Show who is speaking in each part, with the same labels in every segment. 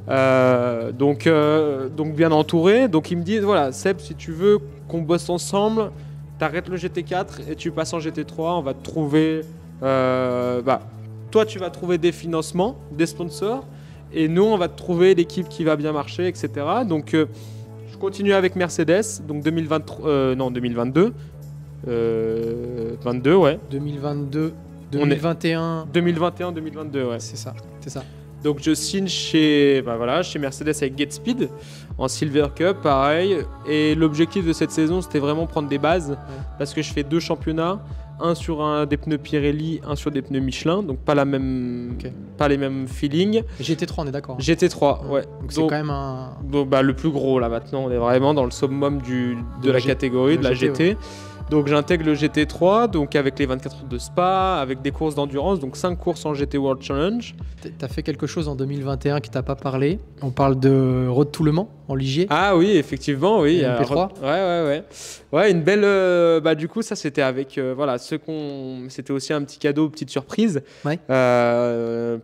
Speaker 1: Donc bien entouré. Donc ils me disent voilà, Seb, si tu veux qu'on bosse ensemble, t'arrêtes le GT4 et tu passes en GT3. On va te trouver. Toi, tu vas trouver des financements, des sponsors, et nous, on va te trouver l'équipe qui va bien marcher, etc. Donc je continue avec Mercedes. Donc 2022. 22, ouais.
Speaker 2: 2022, 2021.
Speaker 1: 2021-2022, ouais.
Speaker 2: C'est ça.
Speaker 1: Donc je signe chez Mercedes avec GetSpeed en Silver Cup, pareil. Et l'objectif de cette saison, c'était vraiment prendre des bases, parce que je fais 2 championnats, un sur des pneus Pirelli, un sur des pneus Michelin, donc pas les mêmes feelings.
Speaker 2: GT3, on est d'accord.
Speaker 1: GT3, ouais.
Speaker 2: Donc c'est quand même un...
Speaker 1: le plus gros là maintenant, on est vraiment dans le summum de la catégorie, de la GT. Ouais. Donc j'intègre le GT3, donc avec les 24 heures de Spa, avec des courses d'endurance, donc 5 courses en GT World Challenge.
Speaker 2: T'as fait quelque chose en 2021 qui t'a pas parlé. On parle de Road to Le Mans en Ligier.
Speaker 1: Ah oui, effectivement, oui.
Speaker 2: MP3.
Speaker 1: Ouais, une belle. Du coup, ça c'était avec c'était aussi un petit cadeau, petite surprise. Ouais.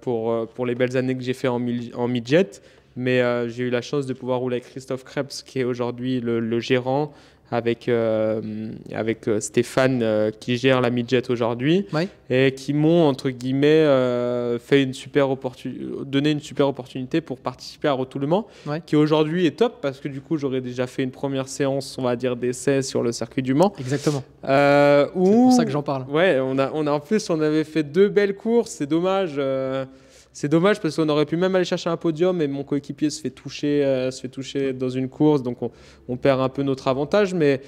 Speaker 1: Pour les belles années que j'ai fait en midget. Mais j'ai eu la chance de pouvoir rouler avec Christophe Krebs, qui est aujourd'hui le gérant, avec Stéphane qui gère la midget aujourd'hui, et qui m'ont entre guillemets donné une super opportunité pour participer à Road to Le Mans, qui aujourd'hui est top, parce que du coup j'aurais déjà fait une première séance, on va dire, d'essai sur le circuit du Mans.
Speaker 2: Exactement. C'est pour ça que j'en parle.
Speaker 1: Ouais, on avait fait 2 belles courses. C'est dommage. C'est dommage parce qu'on aurait pu même aller chercher un podium, et mon coéquipier se fait toucher dans une course, donc on perd un peu notre avantage. Mais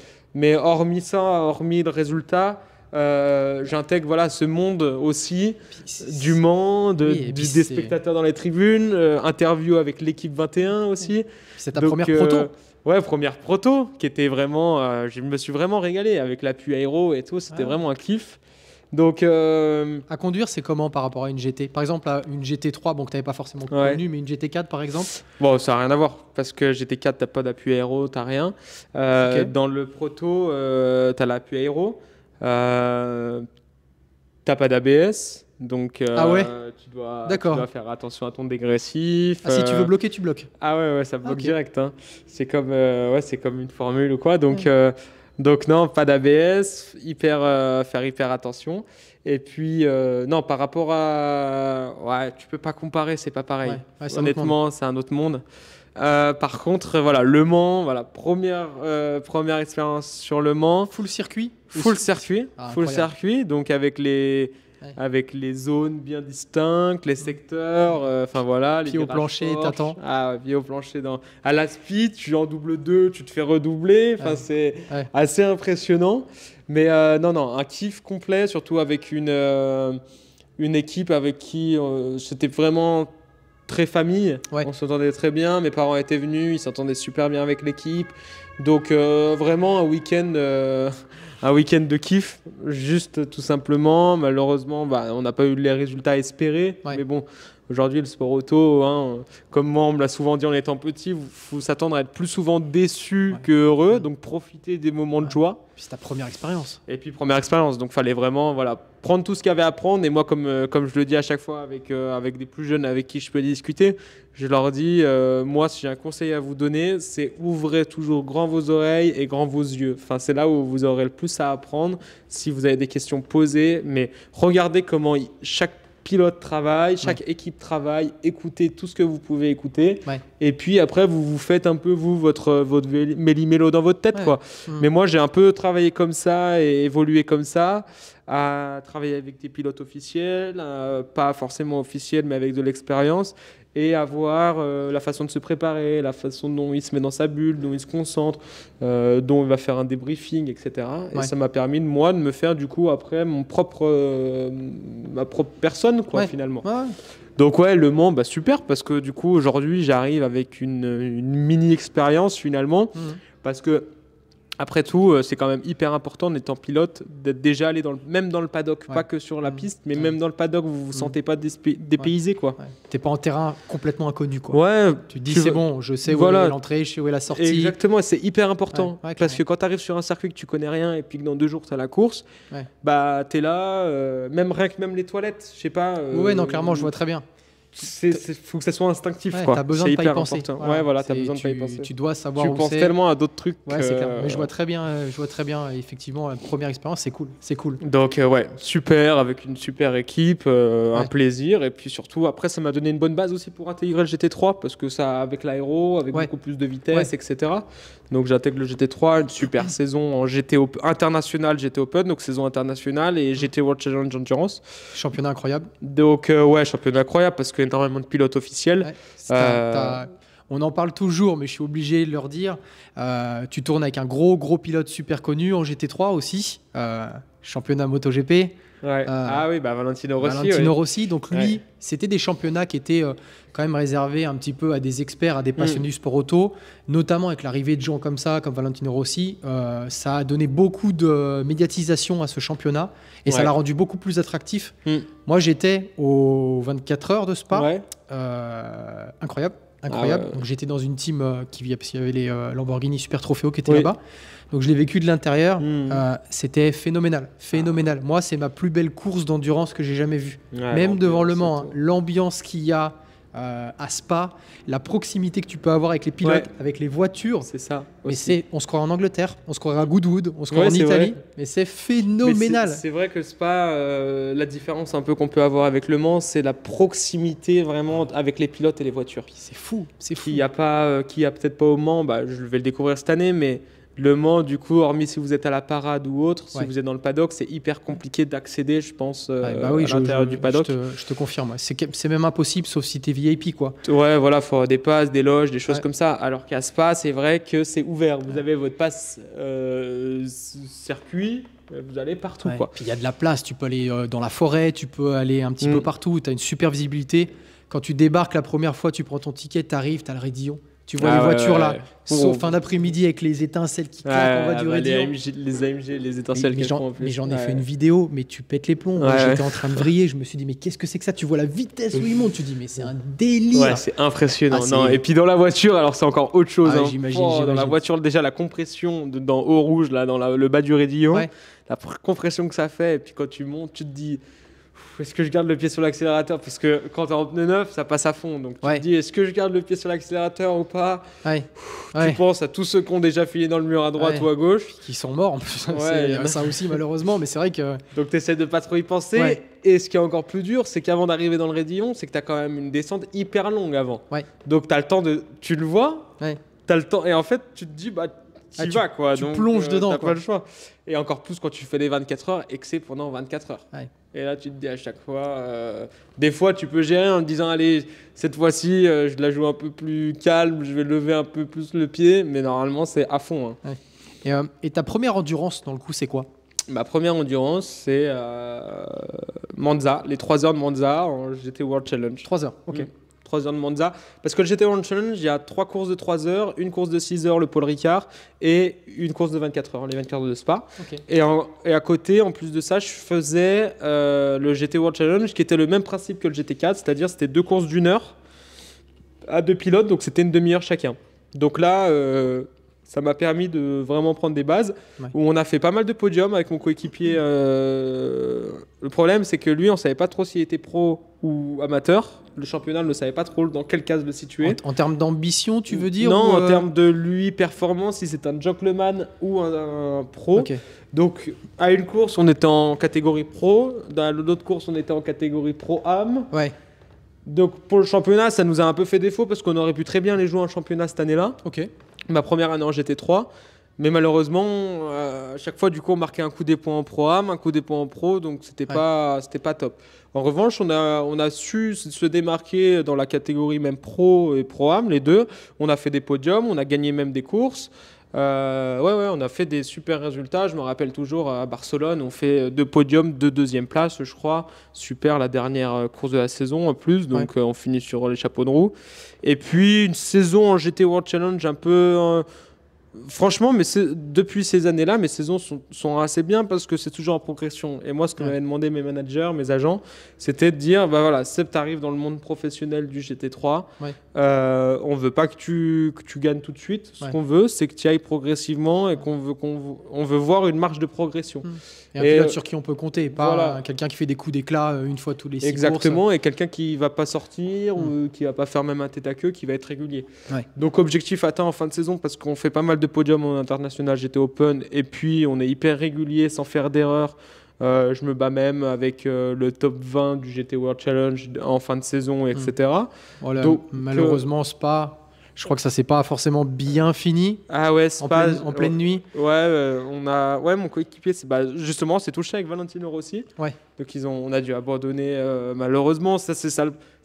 Speaker 1: hormis ça, hormis le résultat, j'intègre ce monde aussi du Mans, des spectateurs dans les tribunes, interview avec l'équipe 21 aussi.
Speaker 2: C'est ta première proto.
Speaker 1: Ouais, première proto, qui était vraiment... je me suis vraiment régalé avec l'appui aéro et tout, c'était vraiment un kiff. Donc,
Speaker 2: à conduire, c'est comment par rapport à une GT? Par exemple, une GT3, bon, que tu n'avais pas forcément connue, mais une GT4 par exemple?
Speaker 1: Bon, ça n'a rien à voir, parce que GT4, tu n'as pas d'appui aéro, tu n'as rien. Dans le proto, tu as l'appui aéro, tu n'as pas d'ABS, donc tu dois faire attention à ton dégressif.
Speaker 2: Si tu veux bloquer, tu bloques.
Speaker 1: Ah ouais, ça bloque direct. Hein. C'est comme une formule ou quoi, donc... Donc non, pas d'ABS, faire hyper attention. Et puis, non, par rapport à... Ouais, tu peux pas comparer, c'est pas pareil. Honnêtement, c'est un autre monde. Par contre, Le Mans, première expérience sur Le Mans.
Speaker 2: Full circuit.
Speaker 1: Donc avec les zones bien distinctes, les secteurs, les
Speaker 2: pieds au plancher, t'attends.
Speaker 1: Pieds au plancher à la speed, tu es en double 2, tu te fais redoubler, c'est assez impressionnant. Mais non, un kiff complet, surtout avec une équipe avec qui c'était vraiment très famille. On s'entendait très bien, mes parents étaient venus, ils s'entendaient super bien avec l'équipe. Donc vraiment un week-end de kiff, juste tout simplement. Malheureusement, on n'a pas eu les résultats espérés. Mais bon, aujourd'hui, le sport auto, comme moi, on me l'a souvent dit en étant petit, il faut s'attendre à être plus souvent déçu que heureux. Donc, profiter des moments de joie.
Speaker 2: Puis c'est ta première expérience.
Speaker 1: Et puis, première expérience. Donc, il fallait vraiment prendre tout ce qu'il y avait à prendre. Et moi, comme je le dis à chaque fois avec des plus jeunes avec qui je peux discuter, je leur dis, moi, si j'ai un conseil à vous donner, c'est ouvrez toujours grand vos oreilles et grand vos yeux. Enfin, c'est là où vous aurez le plus à apprendre. Si vous avez des questions, posées. Mais regardez comment chaque pilote travaille, chaque équipe travaille, écoutez tout ce que vous pouvez écouter, et puis après vous faites un peu votre méli-mélo dans votre tête, quoi. Mais moi j'ai un peu travaillé comme ça et évolué comme ça, à travailler avec des pilotes officiels, pas forcément officiels mais avec de l'expérience, et avoir la façon de se préparer, la façon dont il se met dans sa bulle, dont il se concentre, dont il va faire un débriefing, etc. Et ça m'a permis, moi, de me faire, du coup, après, ma propre personne, quoi, finalement. Donc, Le Mans, super, parce que, du coup, aujourd'hui, j'arrive avec une mini-expérience, finalement, parce que, après tout, c'est quand même hyper important, en étant pilote, d'être déjà allé même dans le paddock, pas que sur la piste, mais même dans le paddock, vous vous sentez pas dépaysé, quoi.
Speaker 2: T'es pas en terrain complètement inconnu, quoi. Tu te dis, c'est bon, je sais où est l'entrée, je sais où est la sortie.
Speaker 1: Exactement, c'est hyper important, parce que quand tu arrives sur un circuit que tu connais rien, et puis que dans 2 jours, tu as la course, t'es là, même les toilettes, je sais pas.
Speaker 2: Non, clairement, je vois très bien.
Speaker 1: faut que ça soit instinctif.
Speaker 2: Ouais,
Speaker 1: Quoi.
Speaker 2: T'as besoin de pas y penser.
Speaker 1: Ouais, voilà, t'as besoin de pas y penser.
Speaker 2: Tu dois savoir
Speaker 1: où c'est. Tu penses tellement à d'autres trucs.
Speaker 2: Ouais, c'est clair. Mais je vois très bien. Effectivement, la première expérience, c'est cool.
Speaker 1: Donc, ouais, super, avec une super équipe, un plaisir. Et puis surtout, après, ça m'a donné une bonne base aussi pour intégrer le GT3, parce que ça, avec l'aéro, avec beaucoup plus de vitesse, etc. Donc, j'intègre le GT3, une super saison en GT international, GT Open, donc saison internationale, et GT World Challenge Endurance.
Speaker 2: Championnat incroyable.
Speaker 1: Donc, championnat incroyable, parce qu'il y a énormément de pilotes officiels.
Speaker 2: On en parle toujours, mais je suis obligé de leur dire. Tu tournes avec un gros pilote super connu en GT3 aussi, championnat MotoGP.
Speaker 1: Valentino Rossi.
Speaker 2: Valentino Rossi, donc lui, c'était des championnats qui étaient quand même réservés un petit peu à des experts, à des passionnés du sport auto, notamment avec l'arrivée de gens comme ça, comme Valentino Rossi. Ça a donné beaucoup de médiatisation à ce championnat et ça l'a rendu beaucoup plus attractif. Moi, j'étais aux 24 heures de Spa. Incroyable. Donc j'étais dans une team parce qu'il y avait les Lamborghini Super Trofeo qui étaient là-bas. Donc je l'ai vécu de l'intérieur. C'était phénoménal. Moi, c'est ma plus belle course d'endurance que j'ai jamais vue. Même devant Le Mans, l'ambiance qu'il y a à Spa, la proximité que tu peux avoir avec les pilotes, avec les voitures.
Speaker 1: C'est ça.
Speaker 2: Mais on se croit en Angleterre, on se croit à Goodwood, on se croit en Italie. Mais c'est phénoménal.
Speaker 1: C'est vrai que Spa, la différence un peu qu'on peut avoir avec Le Mans, c'est la proximité vraiment avec les pilotes et les voitures.
Speaker 2: C'est fou.
Speaker 1: Qui a peut-être pas au Mans, je vais le découvrir cette année, mais Le Mans, du coup, hormis si vous êtes à la parade ou autre, si vous êtes dans le paddock, c'est hyper compliqué d'accéder, je pense, à l'intérieur du paddock.
Speaker 2: Je te confirme. C'est même impossible, sauf si tu es VIP, quoi.
Speaker 1: Ouais, voilà, il faut avoir des passes, des loges, des choses comme ça. Alors qu'à Spa, c'est vrai que c'est ouvert. Vous avez votre passe circuit, vous allez partout, quoi.
Speaker 2: Puis il y a de la place. Tu peux aller dans la forêt, tu peux aller un petit peu partout. Tu as une super visibilité. Quand tu débarques la première fois, tu prends ton ticket, tu arrives, tu as le raidillon. Tu vois les voitures là, sauf fin d'après-midi avec les étincelles qui claquent en bas du raidillon.
Speaker 1: Les AMG, les étincelles qu'elles font en plus.
Speaker 2: Mais j'en ai fait une vidéo, mais tu pètes les plombs. J'étais en train de vriller, je me suis dit, mais qu'est-ce que c'est que ça? Tu vois la vitesse où il monte, tu dis, mais c'est un délire.
Speaker 1: Ouais, c'est impressionnant. Et puis dans la voiture, alors c'est encore autre chose.
Speaker 2: J'imagine.
Speaker 1: Dans la voiture, déjà la compression dans haut rouge, là, dans le bas du raidillon, la compression que ça fait. Et puis quand tu montes, tu te dis, est-ce que je garde le pied sur l'accélérateur? Parce que quand tu es en pneu neuf, ça passe à fond. Donc tu te dis, est-ce que je garde le pied sur l'accélérateur ou pas? Tu penses à tous ceux qui ont déjà filé dans le mur à droite ou à gauche.
Speaker 2: Qui sont morts en plus. C'est ça aussi malheureusement, mais c'est vrai que...
Speaker 1: Donc tu essaies de pas trop y penser. Et ce qui est encore plus dur, c'est qu'avant d'arriver dans le raidillon, c'est que tu as quand même une descente hyper longue avant. Donc tu as le temps de... Tu le vois, tu as le temps. Et en fait, tu te dis, tu vas quoi.
Speaker 2: Tu plonges dedans.
Speaker 1: T'as pas le choix. Et encore plus quand tu fais les 24 heures et que c'est pendant 24 heures. Et là, tu te dis à chaque fois... des fois, tu peux gérer en te disant, allez, cette fois-ci, je la joue un peu plus calme, je vais lever un peu plus le pied. Mais normalement, c'est à fond.
Speaker 2: Et ta première endurance, dans le coup, c'est quoi?
Speaker 1: Ma première endurance, c'est Monza, les 3 heures de Monza en GT World Challenge.
Speaker 2: 3 heures, ok.
Speaker 1: 3 heures de Monza. Parce que le GT World Challenge, il y a 3 courses de 3 heures, une course de 6 heures, le Paul Ricard, et une course de 24 heures, les 24 heures de Spa. Et à côté, en plus de ça, je faisais le GT World Challenge, qui était le même principe que le GT4, c'est-à-dire c'était 2 courses d'1 heure à 2 pilotes, donc c'était une demi-heure chacun. Donc là, ça m'a permis de vraiment prendre des bases, où on a fait pas mal de podiums avec mon coéquipier. Le problème, c'est que lui, on ne savait pas trop s'il était pro ou amateur. Le championnat ne savait pas trop dans quelle case le situer.
Speaker 2: En termes d'ambition, tu veux dire?
Speaker 1: Non, en termes de lui, performance, si c'est un gentleman ou un pro. Donc, à une course, on était en catégorie pro. Dans l'autre course, on était en catégorie pro-am. Donc, pour le championnat, ça nous a un peu fait défaut parce qu'on aurait pu très bien les jouer en championnat cette année-là. Ma première année en GT3. Mais malheureusement, à chaque fois, du coup, on marquait un coup des points en pro-am, un coup des points en pro. Donc, c'était pas top. En revanche, on a su se démarquer dans la catégorie même pro et pro-am, les deux. On a fait des podiums, on a gagné même des courses. On a fait des super résultats. Je me rappelle toujours à Barcelone, on fait 2 podiums, 2 deuxième places, je crois. Super, la dernière course de la saison en plus. Donc, on finit sur les chapeaux de roue. Et puis, une saison en GT World Challenge un peu... Franchement, depuis ces années-là, mes saisons sont assez bien parce que c'est toujours en progression. Et moi, ce que m'avaient demandé mes managers, mes agents, c'était de dire, bah voilà, Seb, t'arrives dans le monde professionnel du GT3. On veut pas que tu gagnes tout de suite. Ce qu'on veut, c'est que tu ailles progressivement et qu'on veut voir une marche de progression.
Speaker 2: Et un pilote sur qui on peut compter, pas quelqu'un qui fait des coups d'éclat une fois tous les 6
Speaker 1: Exactement,
Speaker 2: courses.
Speaker 1: Et quelqu'un qui va pas sortir ou qui va pas faire même un tête à queue, qui va être régulier. Donc objectif atteint en fin de saison parce qu'on fait pas mal de podiums en international GT Open et puis on est hyper régulier sans faire d'erreur. Je me bats même avec le top 20 du GT World Challenge en fin de saison, etc.
Speaker 2: Voilà, donc, malheureusement, Spa, je crois que ça s'est pas forcément bien fini.
Speaker 1: Ah ouais, Spa,
Speaker 2: en pleine nuit.
Speaker 1: Mon coéquipier, justement, c'est touché avec Valentino Rossi. Donc on a dû abandonner malheureusement. C'est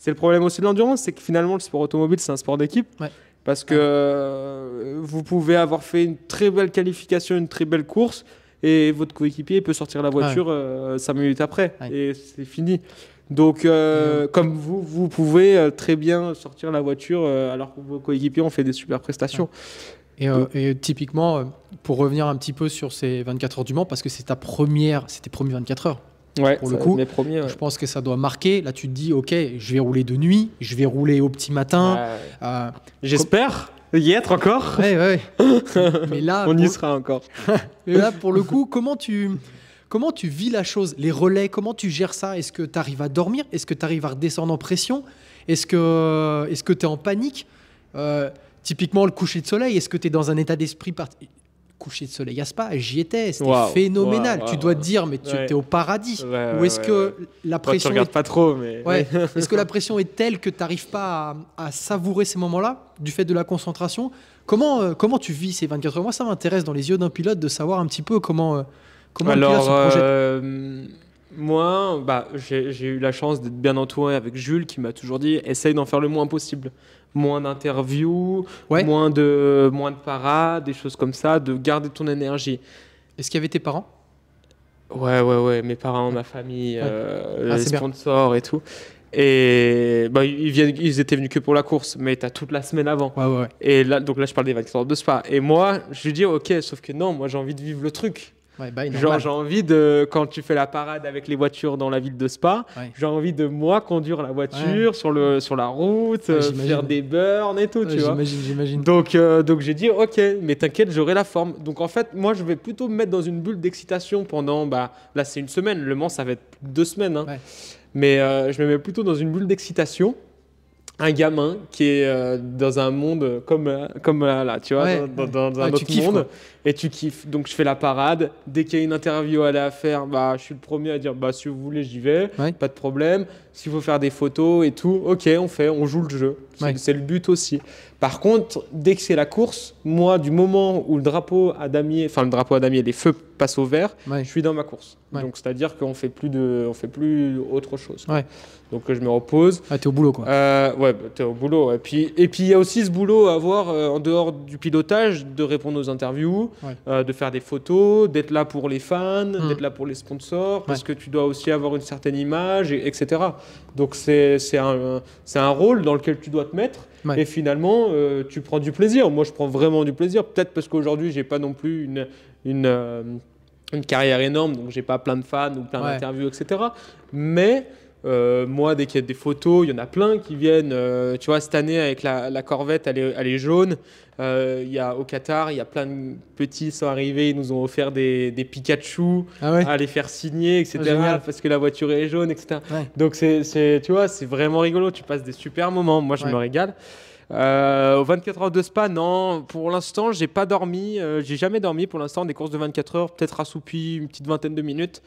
Speaker 1: le problème aussi de l'endurance, c'est que finalement le sport automobile c'est un sport d'équipe. Parce que vous pouvez avoir fait une très belle qualification, une très belle course, et votre coéquipier peut sortir la voiture 5 minutes après, et c'est fini. Donc, comme vous pouvez très bien sortir la voiture alors que vos coéquipiers ont fait des super prestations.
Speaker 2: Et typiquement, pour revenir un petit peu sur ces 24 heures du Mans, parce que c'était tes premières 24 heures. Pour le coup, je pense que ça doit marquer. Là, tu te dis, ok, je vais rouler de nuit, je vais rouler au petit matin.
Speaker 1: J'espère y être encore.
Speaker 2: Mais là,
Speaker 1: on y sera encore.
Speaker 2: Mais là, pour le coup, comment tu vis la chose? Les relais, comment tu gères ça? Est-ce que tu arrives à dormir? Est-ce que tu arrives à redescendre en pression? Est-ce que tu es en panique? Typiquement, le coucher de soleil, est-ce que tu es dans un état d'esprit coucher de soleil à Spa, j'y étais, c'était phénoménal. Tu dois te dire, mais tu es au paradis. Ou est-ce que la pression.
Speaker 1: Tu regardes pas trop, mais.
Speaker 2: Est-ce que la pression est telle que tu n'arrives pas à savourer ces moments-là, du fait de la concentration? Comment tu vis ces 24 heures? Moi, ça m'intéresse dans les yeux d'un pilote de savoir un petit peu comment le pilote se projette.
Speaker 1: Moi, j'ai eu la chance d'être bien entouré avec Jules qui m'a toujours dit essaye d'en faire le moins possible. Moins d'interviews, moins de parades, des choses comme ça, de garder ton énergie.
Speaker 2: Est-ce qu'il y avait tes parents?
Speaker 1: Ouais, mes parents, ma famille, les sponsors et tout. Et ils étaient venus que pour la course, mais tu as toute la semaine avant. Et là, je parle des 24 heures de Spa. Et moi, je lui dis ok, sauf que non, moi j'ai envie de vivre le truc. J'ai envie de, quand tu fais la parade avec les voitures dans la ville de Spa, j'ai envie de moi conduire la voiture sur la route, faire des burns et tout, tu vois.
Speaker 2: J'imagine.
Speaker 1: Donc j'ai dit ok, mais t'inquiète, j'aurai la forme. Donc en fait, moi je vais plutôt me mettre dans une bulle d'excitation pendant, là c'est une semaine, Le Mans ça va être 2 semaines, hein. Mais je me mets plutôt dans une bulle d'excitation. Un gamin qui est dans un monde comme là, tu vois, dans un autre monde, quoi. Et tu kiffes. Donc je fais la parade. Dès qu'il y a une interview à aller à faire, je suis le premier à dire si vous voulez, j'y vais, pas de problème. S'il faut faire des photos et tout, ok, on joue le jeu. C'est le but aussi. Par contre, dès que c'est la course, moi, du moment où le drapeau à damier, les feux passent au vert, je suis dans ma course. Donc c'est-à-dire qu'on fait plus autre chose. Donc je me repose.
Speaker 2: T'es au boulot, quoi.
Speaker 1: T'es au boulot. Et puis il y a aussi ce boulot à avoir en dehors du pilotage, de répondre aux interviews, de faire des photos, d'être là pour les fans, d'être là pour les sponsors, parce que tu dois aussi avoir une certaine image, etc. Donc c'est un rôle dans lequel tu dois te mettre. Et finalement, tu prends du plaisir. Moi, je prends vraiment du plaisir. Peut-être parce qu'aujourd'hui, j'ai pas non plus une carrière énorme, donc j'ai pas plein de fans ou plein d'interviews, etc. Mais moi, dès qu'il y a des photos, il y en a plein qui viennent. Tu vois, cette année, avec la Corvette, elle est jaune. Au Qatar, il y a plein de petits qui sont arrivés. Ils nous ont offert des Pikachu à les faire signer, etc. Parce que la voiture est jaune, etc. Donc, tu vois, c'est vraiment rigolo. Tu passes des super moments. Moi, je me régale. Aux 24 heures de Spa, non, pour l'instant, j'ai pas dormi. J'ai jamais dormi pour l'instant. Des courses de 24 heures, peut-être assoupi une petite vingtaine de minutes.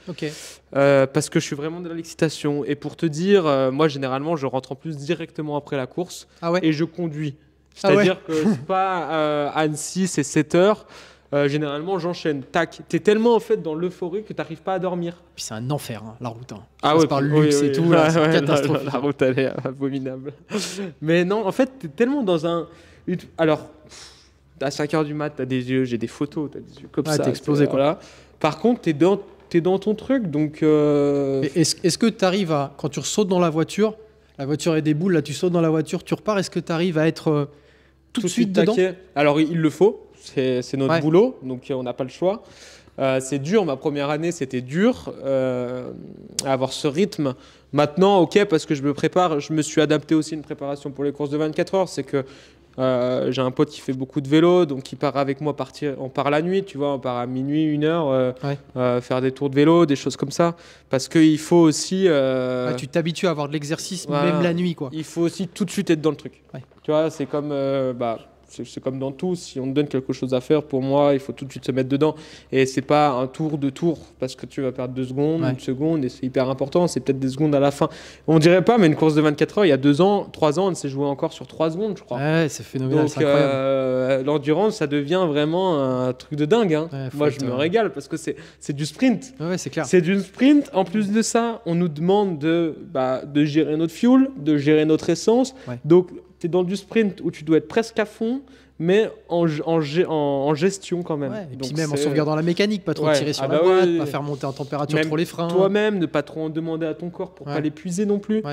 Speaker 1: Parce que je suis vraiment dans l'excitation. Et pour te dire, moi, généralement, je rentre en plus directement après la course et je conduis. C'est-à-dire que Spa, Annecy, c'est 7 heures. Généralement, j'enchaîne. Tac. T'es tellement en fait dans l'euphorie que t'arrives pas à dormir.
Speaker 2: Puis c'est un enfer, la route.
Speaker 1: Par
Speaker 2: le luxe et tout, c'est catastrophique.
Speaker 1: La route, elle est abominable. Mais non, en fait, t'es tellement dans un. Alors, à 5 heures du mat, t'as des yeux, j'ai des photos, t'as des yeux comme ça.
Speaker 2: T'es explosé, quoi.
Speaker 1: Voilà. Par contre, t'es dans ton truc, donc.
Speaker 2: Est-ce que t'arrives à, quand tu sautes dans la voiture est des boules, là, tu sautes dans la voiture, tu repars. Est-ce que t'arrives à être tout de suite dedans?
Speaker 1: Alors, il le faut. c'est notre boulot, donc on n'a pas le choix. C'est dur, ma première année c'était dur à avoir ce rythme. Maintenant, ok, parce que je me prépare, je me suis adapté aussi à une préparation pour les courses de 24 heures. C'est que j'ai un pote qui fait beaucoup de vélo, donc il part avec moi on part la nuit, tu vois, on part à minuit, 1h, faire des tours de vélo, des choses comme ça. Parce qu'il faut aussi...
Speaker 2: tu t'habitues à avoir de l'exercice même la nuit, quoi.
Speaker 1: Il faut aussi tout de suite être dans le truc. Tu vois, c'est comme... c'est comme dans tout, si on te donne quelque chose à faire, pour moi, il faut tout de suite se mettre dedans. Et c'est pas un tour de tour, parce que tu vas perdre 2 secondes, 1 seconde, et c'est hyper important, c'est peut-être des secondes à la fin. On dirait pas, mais une course de 24 heures, il y a 2 ans, 3 ans, on s'est joué encore sur 3 secondes, je crois.
Speaker 2: Ouais, c'est phénoménal,
Speaker 1: donc, l'endurance, ça devient vraiment un truc de dingue. Hein. Moi, je me régale, parce que c'est du sprint.
Speaker 2: Ouais, c'est clair.
Speaker 1: C'est du sprint. En plus de ça, on nous demande de gérer notre fuel, de gérer notre essence. Donc, tu es dans du sprint où tu dois être presque à fond, mais en gestion quand même.
Speaker 2: Et puis même en sauvegardant la mécanique, pas trop tirer sur la boîte, pas faire monter en température trop les freins.
Speaker 1: Toi-même, ne pas trop en demander à ton corps pour pas l'épuiser non plus.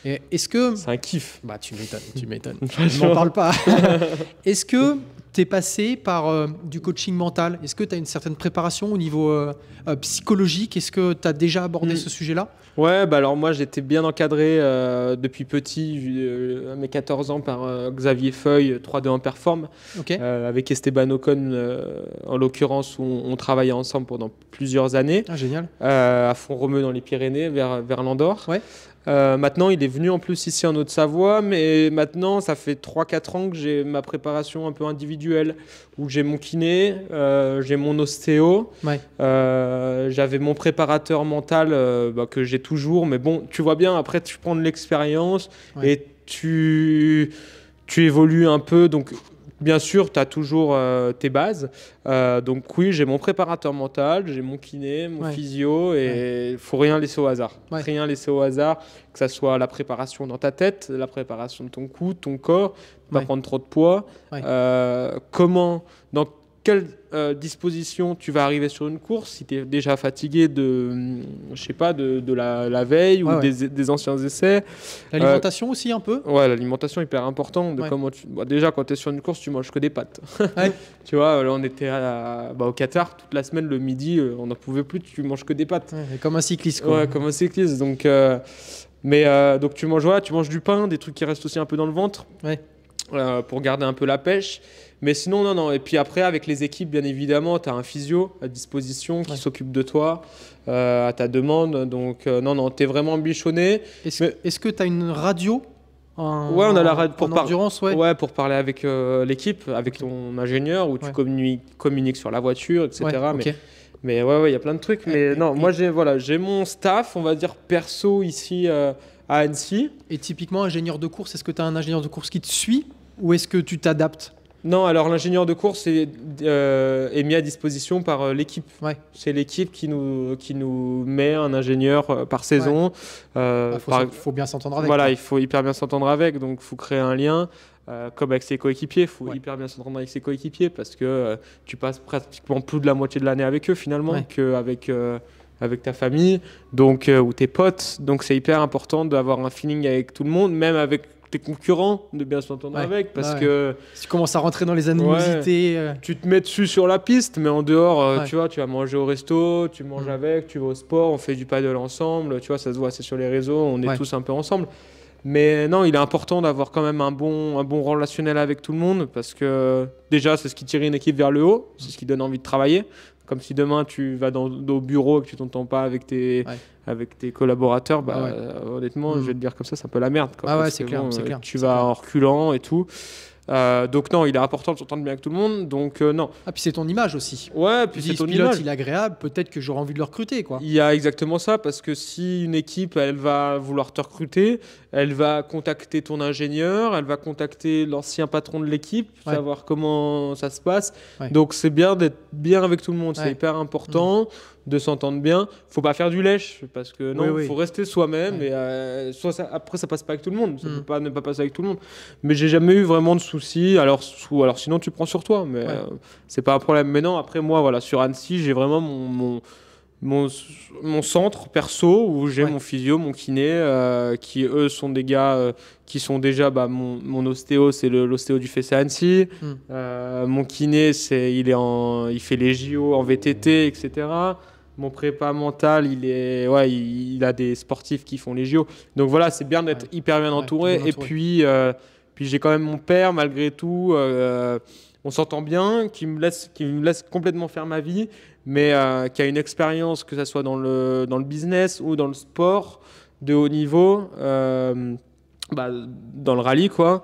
Speaker 2: Et est-ce que...
Speaker 1: C'est un kiff.
Speaker 2: Bah tu m'étonnes. Je m'en parle pas. Est-ce que tu es passé par du coaching mental? Est-ce que tu as une certaine préparation au niveau psychologique? Est-ce que tu as déjà abordé ce sujet-là?
Speaker 1: Ouais, alors moi j'étais bien encadré depuis petit, à mes 14 ans, par Xavier Feuille, 3D en Perform, avec Esteban Ocon en l'occurrence, où on travaillait ensemble pendant plusieurs années.
Speaker 2: Ah, génial.
Speaker 1: À Font-Romeu dans les Pyrénées, vers l'Andorre. Maintenant, il est venu en plus ici en Haute-Savoie, mais maintenant, ça fait 3-4 ans que j'ai ma préparation un peu individuelle, où j'ai mon kiné, j'ai mon ostéo, j'avais mon préparateur mental que j'ai toujours, mais bon, tu vois bien, après, tu prends de l'expérience et tu évolues un peu, donc... Bien sûr, tu as toujours tes bases. Donc oui, j'ai mon préparateur mental, j'ai mon kiné, mon physio, et il ne faut rien laisser au hasard. Rien laisser au hasard, que ce soit la préparation dans ta tête, la préparation de ton cou, de ton corps, pas prendre trop de poids. Dans quelle disposition tu vas arriver sur une course, si tu es déjà fatigué de la veille ou des anciens essais.
Speaker 2: L'alimentation aussi un peu.
Speaker 1: Ouais, l'alimentation est hyper importante. Déjà, quand tu es sur une course, tu manges que des pâtes. Tu vois, là on était au Qatar, toute la semaine, le midi, on n'en pouvait plus, tu manges que des pâtes.
Speaker 2: Comme un cycliste, quoi.
Speaker 1: Ouais, comme un cycliste. Donc, donc tu manges du pain, des trucs qui restent aussi un peu dans le ventre. Pour garder un peu la pêche. Mais sinon, non. Et puis après, avec les équipes, bien évidemment, tu as un physio à disposition qui s'occupe de toi à ta demande. Donc, non, tu es vraiment bichonné.
Speaker 2: Est-ce que tu as une radio
Speaker 1: on a la radio
Speaker 2: pour endurance,
Speaker 1: pour parler avec l'équipe, avec ton ingénieur, où tu communiques sur la voiture, etc. Mais il y a plein de trucs. Mais non, moi, j'ai mon staff, on va dire, perso ici à Annecy.
Speaker 2: Et typiquement, ingénieur de course, est-ce que tu as un ingénieur de course qui te suit ou est-ce que tu t'adaptes?
Speaker 1: Non, alors l'ingénieur de course est mis à disposition par l'équipe. C'est l'équipe qui nous met un ingénieur par saison.
Speaker 2: Faut bien s'entendre avec.
Speaker 1: Voilà, il faut hyper bien s'entendre avec, donc il faut créer un lien. Comme avec ses coéquipiers, il faut hyper bien s'entendre avec ses coéquipiers, parce que tu passes pratiquement plus de la moitié de l'année avec eux finalement qu'avec avec ta famille ou tes potes. Donc c'est hyper important d'avoir un feeling avec tout le monde, même avec tes concurrents, de bien s'entendre avec, parce que
Speaker 2: si tu commences à rentrer dans les animosités,
Speaker 1: tu te mets dessus sur la piste, mais en dehors, tu vois, tu vas manger au resto, tu manges avec, tu vas au sport, on fait du paddle ensemble, tu vois, ça se voit, c'est sur les réseaux, on est tous un peu ensemble. Mais non, il est important d'avoir quand même un bon relationnel avec tout le monde, parce que déjà, c'est ce qui tire une équipe vers le haut, c'est ce qui donne envie de travailler. Comme si demain tu vas au bureau et que tu t'entends pas avec tes collaborateurs, honnêtement, je vais te dire comme ça, c'est un peu la merde.
Speaker 2: C'est clair, c'est clair.
Speaker 1: Tu vas en reculant et tout. Donc non, il est important de s'entendre bien avec tout le monde. Donc non.
Speaker 2: Ah, puis c'est ton image aussi.
Speaker 1: Ouais, puis c'est ton image.
Speaker 2: Il est agréable, peut-être que j'aurais envie de le recruter, quoi.
Speaker 1: Il y a exactement ça, parce que si une équipe, elle va vouloir te recruter, elle va contacter ton ingénieur, elle va contacter l'ancien patron de l'équipe, savoir comment ça se passe. Donc c'est bien d'être bien avec tout le monde, c'est hyper important. De s'entendre bien. Faut pas faire du lèche, parce que non, faut rester soi-même. Et après, ça passe pas avec tout le monde. Ça peut pas ne pas passer avec tout le monde. Mais j'ai jamais eu vraiment de soucis. Alors sinon, tu prends sur toi. Mais c'est pas un problème. Mais non, après moi, sur Annecy, j'ai vraiment mon centre perso où j'ai mon physio, mon kiné, qui eux sont des gars qui sont déjà mon ostéo, c'est l'ostéo du FEC Annecy. Mon kiné, il fait les JO en VTT, etc. Mon prépa mental, il a des sportifs qui font les JO. Donc voilà, c'est bien d'être hyper bien entouré. Et puis j'ai quand même mon père, malgré tout. On s'entend bien, qui me laisse complètement faire ma vie, mais qui a une expérience, que ce soit dans le business ou dans le sport de haut niveau, dans le rallye, quoi,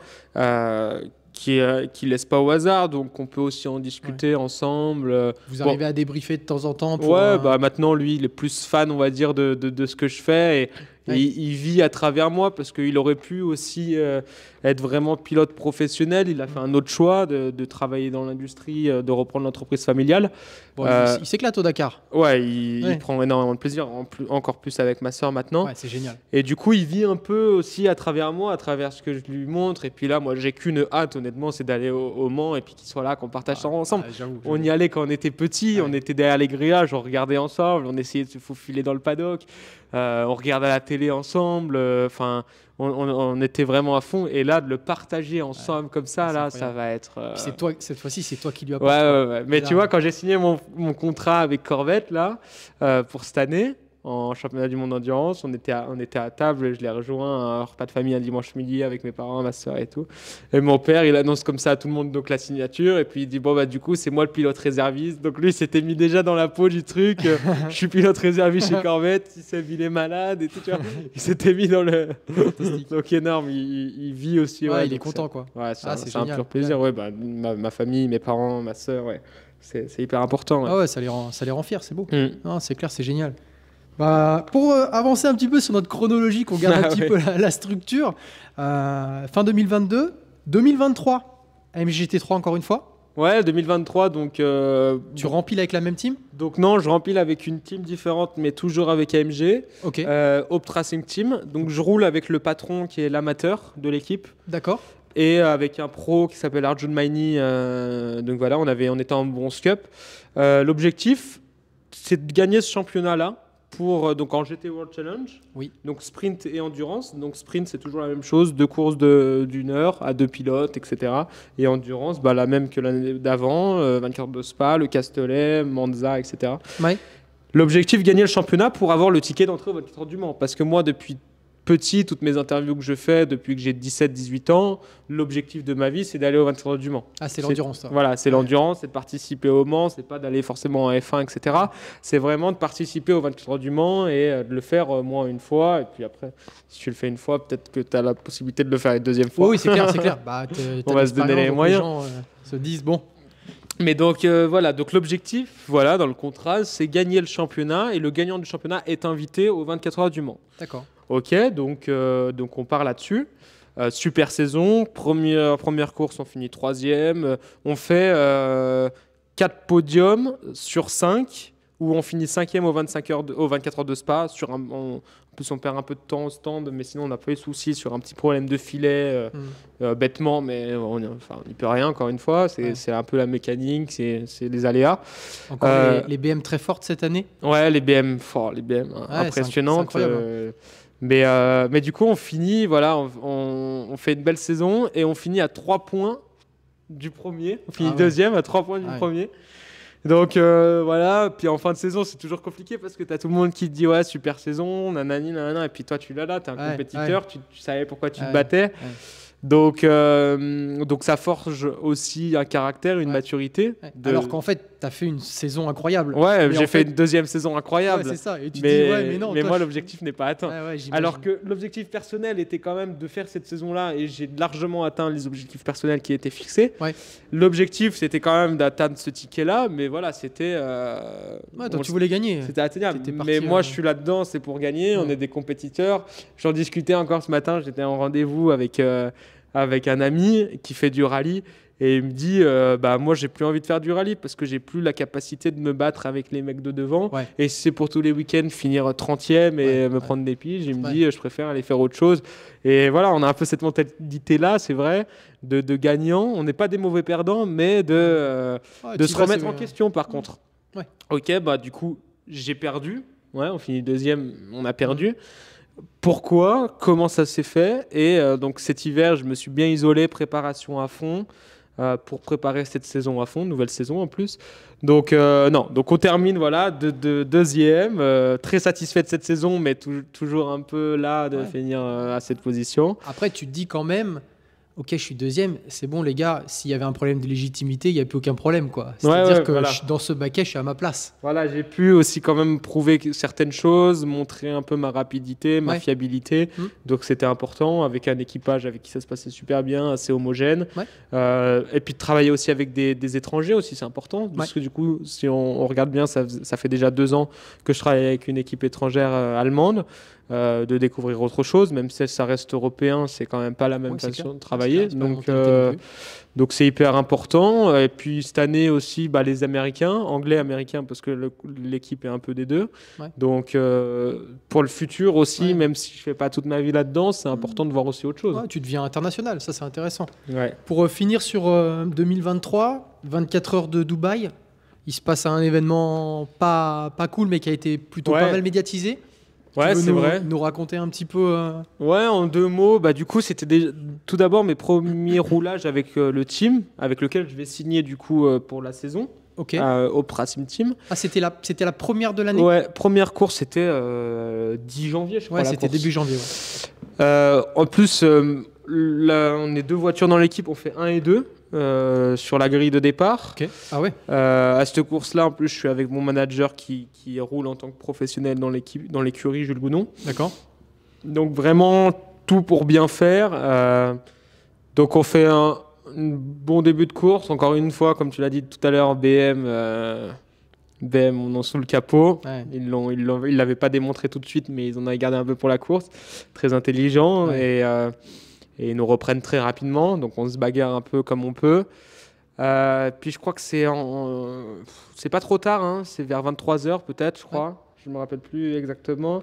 Speaker 1: qui laisse pas au hasard, donc on peut aussi en discuter ensemble.
Speaker 2: Vous arrivez à débriefer de temps en temps
Speaker 1: maintenant, lui, il est plus fan, on va dire, de ce que je fais, et il vit à travers moi, parce qu'il aurait pu aussi être vraiment pilote professionnel. Il a fait un autre choix de travailler dans l'industrie, de reprendre l'entreprise familiale.
Speaker 2: Il s'éclate au Dakar.
Speaker 1: Ouais, il prend énormément de plaisir, encore plus avec ma soeur maintenant.
Speaker 2: Ouais, c'est génial.
Speaker 1: Et du coup, il vit un peu aussi à travers moi, à travers ce que je lui montre. Et puis là, moi, j'ai qu'une hâte, honnêtement, c'est d'aller au Mans et puis qu'il soit là, qu'on partage ça ensemble.
Speaker 2: J'avoue.
Speaker 1: On y allait quand on était petits, on était derrière les grillages, on regardait ensemble, on essayait de se faufiler dans le paddock, on regardait la télé ensemble. On était vraiment à fond, et là de le partager ensemble comme ça, là, ça va être.
Speaker 2: Cette fois-ci, c'est toi qui lui apportes.
Speaker 1: Ouais. Mais tu vois, quand j'ai signé mon contrat avec Corvette là pour cette année en championnat du monde d'endurance, on était à table, je l'ai rejoint à un repas de famille un dimanche midi avec mes parents, ma soeur et tout. Et mon père, il annonce comme ça à tout le monde donc la signature, et puis il dit du coup c'est moi le pilote réserviste. Donc lui, il s'était mis déjà dans la peau du truc. Je suis pilote réserviste chez Corvette. Il est malade et tout. Tu vois, il s'était mis dans le. Donc énorme. Il vit aussi.
Speaker 2: Il est content quoi.
Speaker 1: Ouais, c'est un pur plaisir. Ouais, ma famille, mes parents, ma soeur. Ouais, c'est hyper important. Ouais.
Speaker 2: Ah ouais, ça les rend fiers. C'est beau. Non, c'est clair, c'est génial. Pour avancer un petit peu sur notre chronologie, qu'on garde un petit peu la structure, fin 2022, 2023, MGT3 encore une fois.
Speaker 1: Ouais, 2023, donc...
Speaker 2: tu rempiles avec la même team?
Speaker 1: Donc non, je rempile avec une team différente, mais toujours avec AMG.
Speaker 2: Ok.
Speaker 1: Hope Racing Team. Donc je roule avec le patron qui est l'amateur de l'équipe.
Speaker 2: D'accord.
Speaker 1: Et avec un pro qui s'appelle Arjun Maini. Donc voilà, on était en bronze cup. L'objectif, c'est de gagner ce championnat-là. Donc en GT World Challenge, donc sprint et endurance. Donc sprint, c'est toujours la même chose, 2 courses d'une heure à 2 pilotes, etc. Et endurance, la même que l'année d'avant, 24 heures de Spa, le Castellet, Monza, etc.
Speaker 2: Ouais.
Speaker 1: L'objectif, gagner le championnat pour avoir le ticket d'entrée au 24 heures du Mans. Parce que moi, depuis petit, toutes mes interviews que je fais depuis que j'ai 17-18 ans, l'objectif de ma vie, c'est d'aller au 24 heures du Mans.
Speaker 2: Ah, c'est l'endurance, ça.
Speaker 1: Voilà, c'est l'endurance, c'est de participer au Mans, c'est pas d'aller forcément en F1, etc. C'est vraiment de participer au 24 heures du Mans et de le faire au moins une fois. Et puis après, si tu le fais une fois, peut-être que tu as la possibilité de le faire une deuxième fois.
Speaker 2: Oui, c'est clair, c'est clair.
Speaker 1: On va se donner les moyens.
Speaker 2: Les gens se disent, bon.
Speaker 1: Mais donc voilà, donc l'objectif, dans le contrat, c'est gagner le championnat, et le gagnant du championnat est invité au 24 heures du Mans.
Speaker 2: D'accord.
Speaker 1: Ok, donc on part là-dessus. Super saison, première course, on finit 3e. On fait 4 podiums sur 5, où on finit 5e au 24 heures de Spa. En plus, on perd un peu de temps au stand, mais sinon, on n'a pas eu de soucis sur un petit problème de filet, bêtement, mais on n'y peut rien, encore une fois. C'est un peu la mécanique, c'est les aléas.
Speaker 2: Encore les BM très fortes cette année?
Speaker 1: Ouais, les BM forts, impressionnantes. Mais du coup, on finit, on fait une belle saison, et on finit à 3 points du premier. On finit deuxième à 3 points du premier. Donc puis en fin de saison, c'est toujours compliqué parce que tu as tout le monde qui te dit ouais, super saison, nanani, nanana, et puis toi, tu l'as là, tu es un compétiteur, tu savais pourquoi tu te battais. Donc ça forge aussi un caractère, une maturité.
Speaker 2: Alors qu'en fait, tu as fait une saison incroyable.
Speaker 1: Ouais, j'ai fait une deuxième saison incroyable.
Speaker 2: Ouais, c'est ça. Et tu te dis, mais non.
Speaker 1: Mais moi, l'objectif n'est pas atteint. Alors que l'objectif personnel était quand même de faire cette saison-là, et j'ai largement atteint les objectifs personnels qui étaient fixés.
Speaker 2: Ouais.
Speaker 1: L'objectif, c'était quand même d'atteindre ce ticket-là, mais voilà, c'était...
Speaker 2: toi, tu voulais gagner.
Speaker 1: C'était atteignable. Mais moi, je suis là-dedans, c'est pour gagner. On est des compétiteurs. J'en discutais encore ce matin, j'étais en rendez-vous avec un ami qui fait du rallye, et il me dit moi j'ai plus envie de faire du rallye parce que j'ai plus la capacité de me battre avec les mecs de devant, et c'est pour tous les week-ends finir 30e et me prendre des piges. Il me dit je préfère aller faire autre chose. Et voilà, on a un peu cette mentalité là, c'est vrai, de gagnant. On n'est pas des mauvais perdants, mais de se remettre en question par contre. Du coup, j'ai perdu. Ouais, on finit deuxième, on a perdu. Pourquoi? Comment ça s'est fait? Et donc cet hiver, je me suis bien isolé, préparation à fond, pour préparer cette saison à fond, nouvelle saison en plus. Donc non, donc on termine voilà de deuxième, très satisfait de cette saison, mais toujours un peu là de finir à cette position.
Speaker 2: Après, tu te dis quand même, ok, je suis deuxième, c'est bon les gars, s'il y avait un problème de légitimité, il n'y a plus aucun problème, quoi. C'est-à-dire que
Speaker 1: voilà.
Speaker 2: dans ce baquet, je suis à ma place.
Speaker 1: Voilà, j'ai pu aussi quand même prouver certaines choses, montrer un peu ma rapidité, ma fiabilité. Donc c'était important, avec un équipage avec qui ça se passait super bien, assez homogène. Et puis de travailler aussi avec des étrangers aussi, c'est important. Parce que du coup, si on regarde bien, ça fait déjà 2 ans que je travaille avec une équipe étrangère allemande. De découvrir autre chose, même si ça reste européen, c'est quand même pas la même façon de travailler. Donc c'est hyper important. Et puis cette année aussi, les Américains, anglais, américains, parce que l'équipe est un peu des deux. Donc pour le futur aussi, même si je fais pas toute ma vie là-dedans, c'est important de voir aussi autre chose.
Speaker 2: Tu deviens international, ça c'est intéressant. Pour finir sur 2023, 24 heures de Dubaï, il se passe un événement pas cool, mais qui a été plutôt pas mal médiatisé.
Speaker 1: Ouais, c'est vrai.
Speaker 2: Nous raconter un petit peu
Speaker 1: Ouais, en 2 mots, du coup, c'était tout d'abord mes premiers roulages avec le team, avec lequel je vais signer du coup pour la saison. Au Prasim Team.
Speaker 2: Ah, c'était la première de l'année?
Speaker 1: Ouais, première course, c'était 10 janvier, je crois.
Speaker 2: Ouais, c'était début janvier.
Speaker 1: En plus, là, on est 2 voitures dans l'équipe, on fait 1 et 2. Sur la grille de départ.
Speaker 2: Ah ouais.
Speaker 1: À cette course-là, en plus, je suis avec mon manager qui roule en tant que professionnel dans l'écurie Jules Gounon.
Speaker 2: D'accord.
Speaker 1: Donc vraiment tout pour bien faire. Donc on fait un bon début de course. Encore une fois, comme tu l'as dit tout à l'heure, BM, on en sous le capot. Ils l'avaient pas démontré tout de suite, mais ils en avaient gardé un peu pour la course. Très intelligent et ils nous reprennent très rapidement, donc on se bagarre un peu comme on peut. Puis je crois que c'est pas trop tard, hein, c'est vers 23h peut-être, je crois. Je me rappelle plus exactement.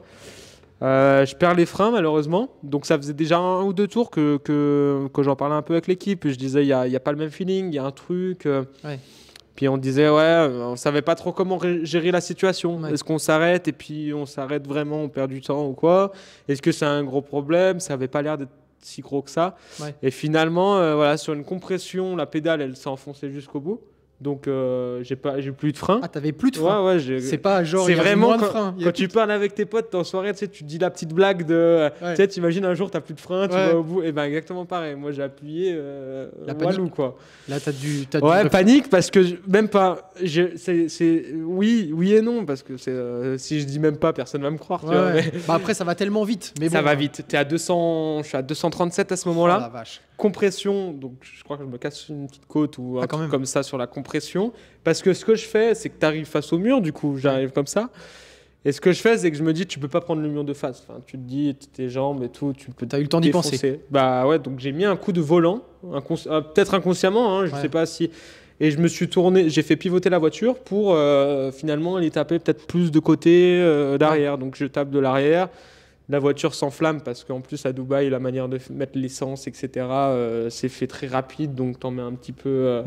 Speaker 1: Je perds les freins malheureusement, donc ça faisait déjà 1 ou 2 tours que j'en parlais un peu avec l'équipe. Je disais, il y a pas le même feeling, il y a un truc. Puis on disait, on savait pas trop comment gérer la situation. Est-ce qu'on s'arrête et puis on s'arrête vraiment, on perd du temps ou quoi? Est-ce que c'est un gros problème? Ça avait pas l'air d'être si gros que ça. Et finalement, sur une compression, la pédale, elle s'est enfoncée jusqu'au bout. Donc, j'ai plus de frein.
Speaker 2: Ah, t'avais plus de frein?
Speaker 1: C'est
Speaker 2: pas genre,
Speaker 1: c'est vraiment
Speaker 2: moins de frein.
Speaker 1: Quand tu parles avec tes potes en soirée, tu te dis la petite blague de... Tu sais, t'imagines un jour, t'as plus de frein, tu vas au bout. Et ben exactement pareil. Moi, j'ai appuyé walou, quoi.
Speaker 2: Là, t'as dû
Speaker 1: panique parce que même pas... Oui et non, parce que si je dis même pas, personne va me croire. Tu vois, mais...
Speaker 2: après, ça va tellement vite. Mais
Speaker 1: ça va vite. T'es à 200... Je suis à 237 à ce moment-là.
Speaker 2: Oh la vache.
Speaker 1: Compression, donc je crois que je me casse une petite côte ou un truc comme ça sur la compression. Parce que ce que je fais, c'est que tu arrives face au mur, du coup, j'arrive comme ça. Et ce que je fais, c'est que je me dis, tu peux pas prendre le mur de face. Enfin, tu te dis, tes jambes et tout, tu peux.
Speaker 2: T'as eu le temps d'y penser.
Speaker 1: Donc j'ai mis un coup de volant, peut-être inconsciemment, hein, je sais pas si. Et je me suis tourné, j'ai fait pivoter la voiture pour finalement aller taper peut-être plus de côté, d'arrière. Donc je tape de l'arrière. La voiture s'enflamme parce qu'en plus à Dubaï, la manière de mettre l'essence, etc., c'est fait très rapide, donc t'en mets un petit peu.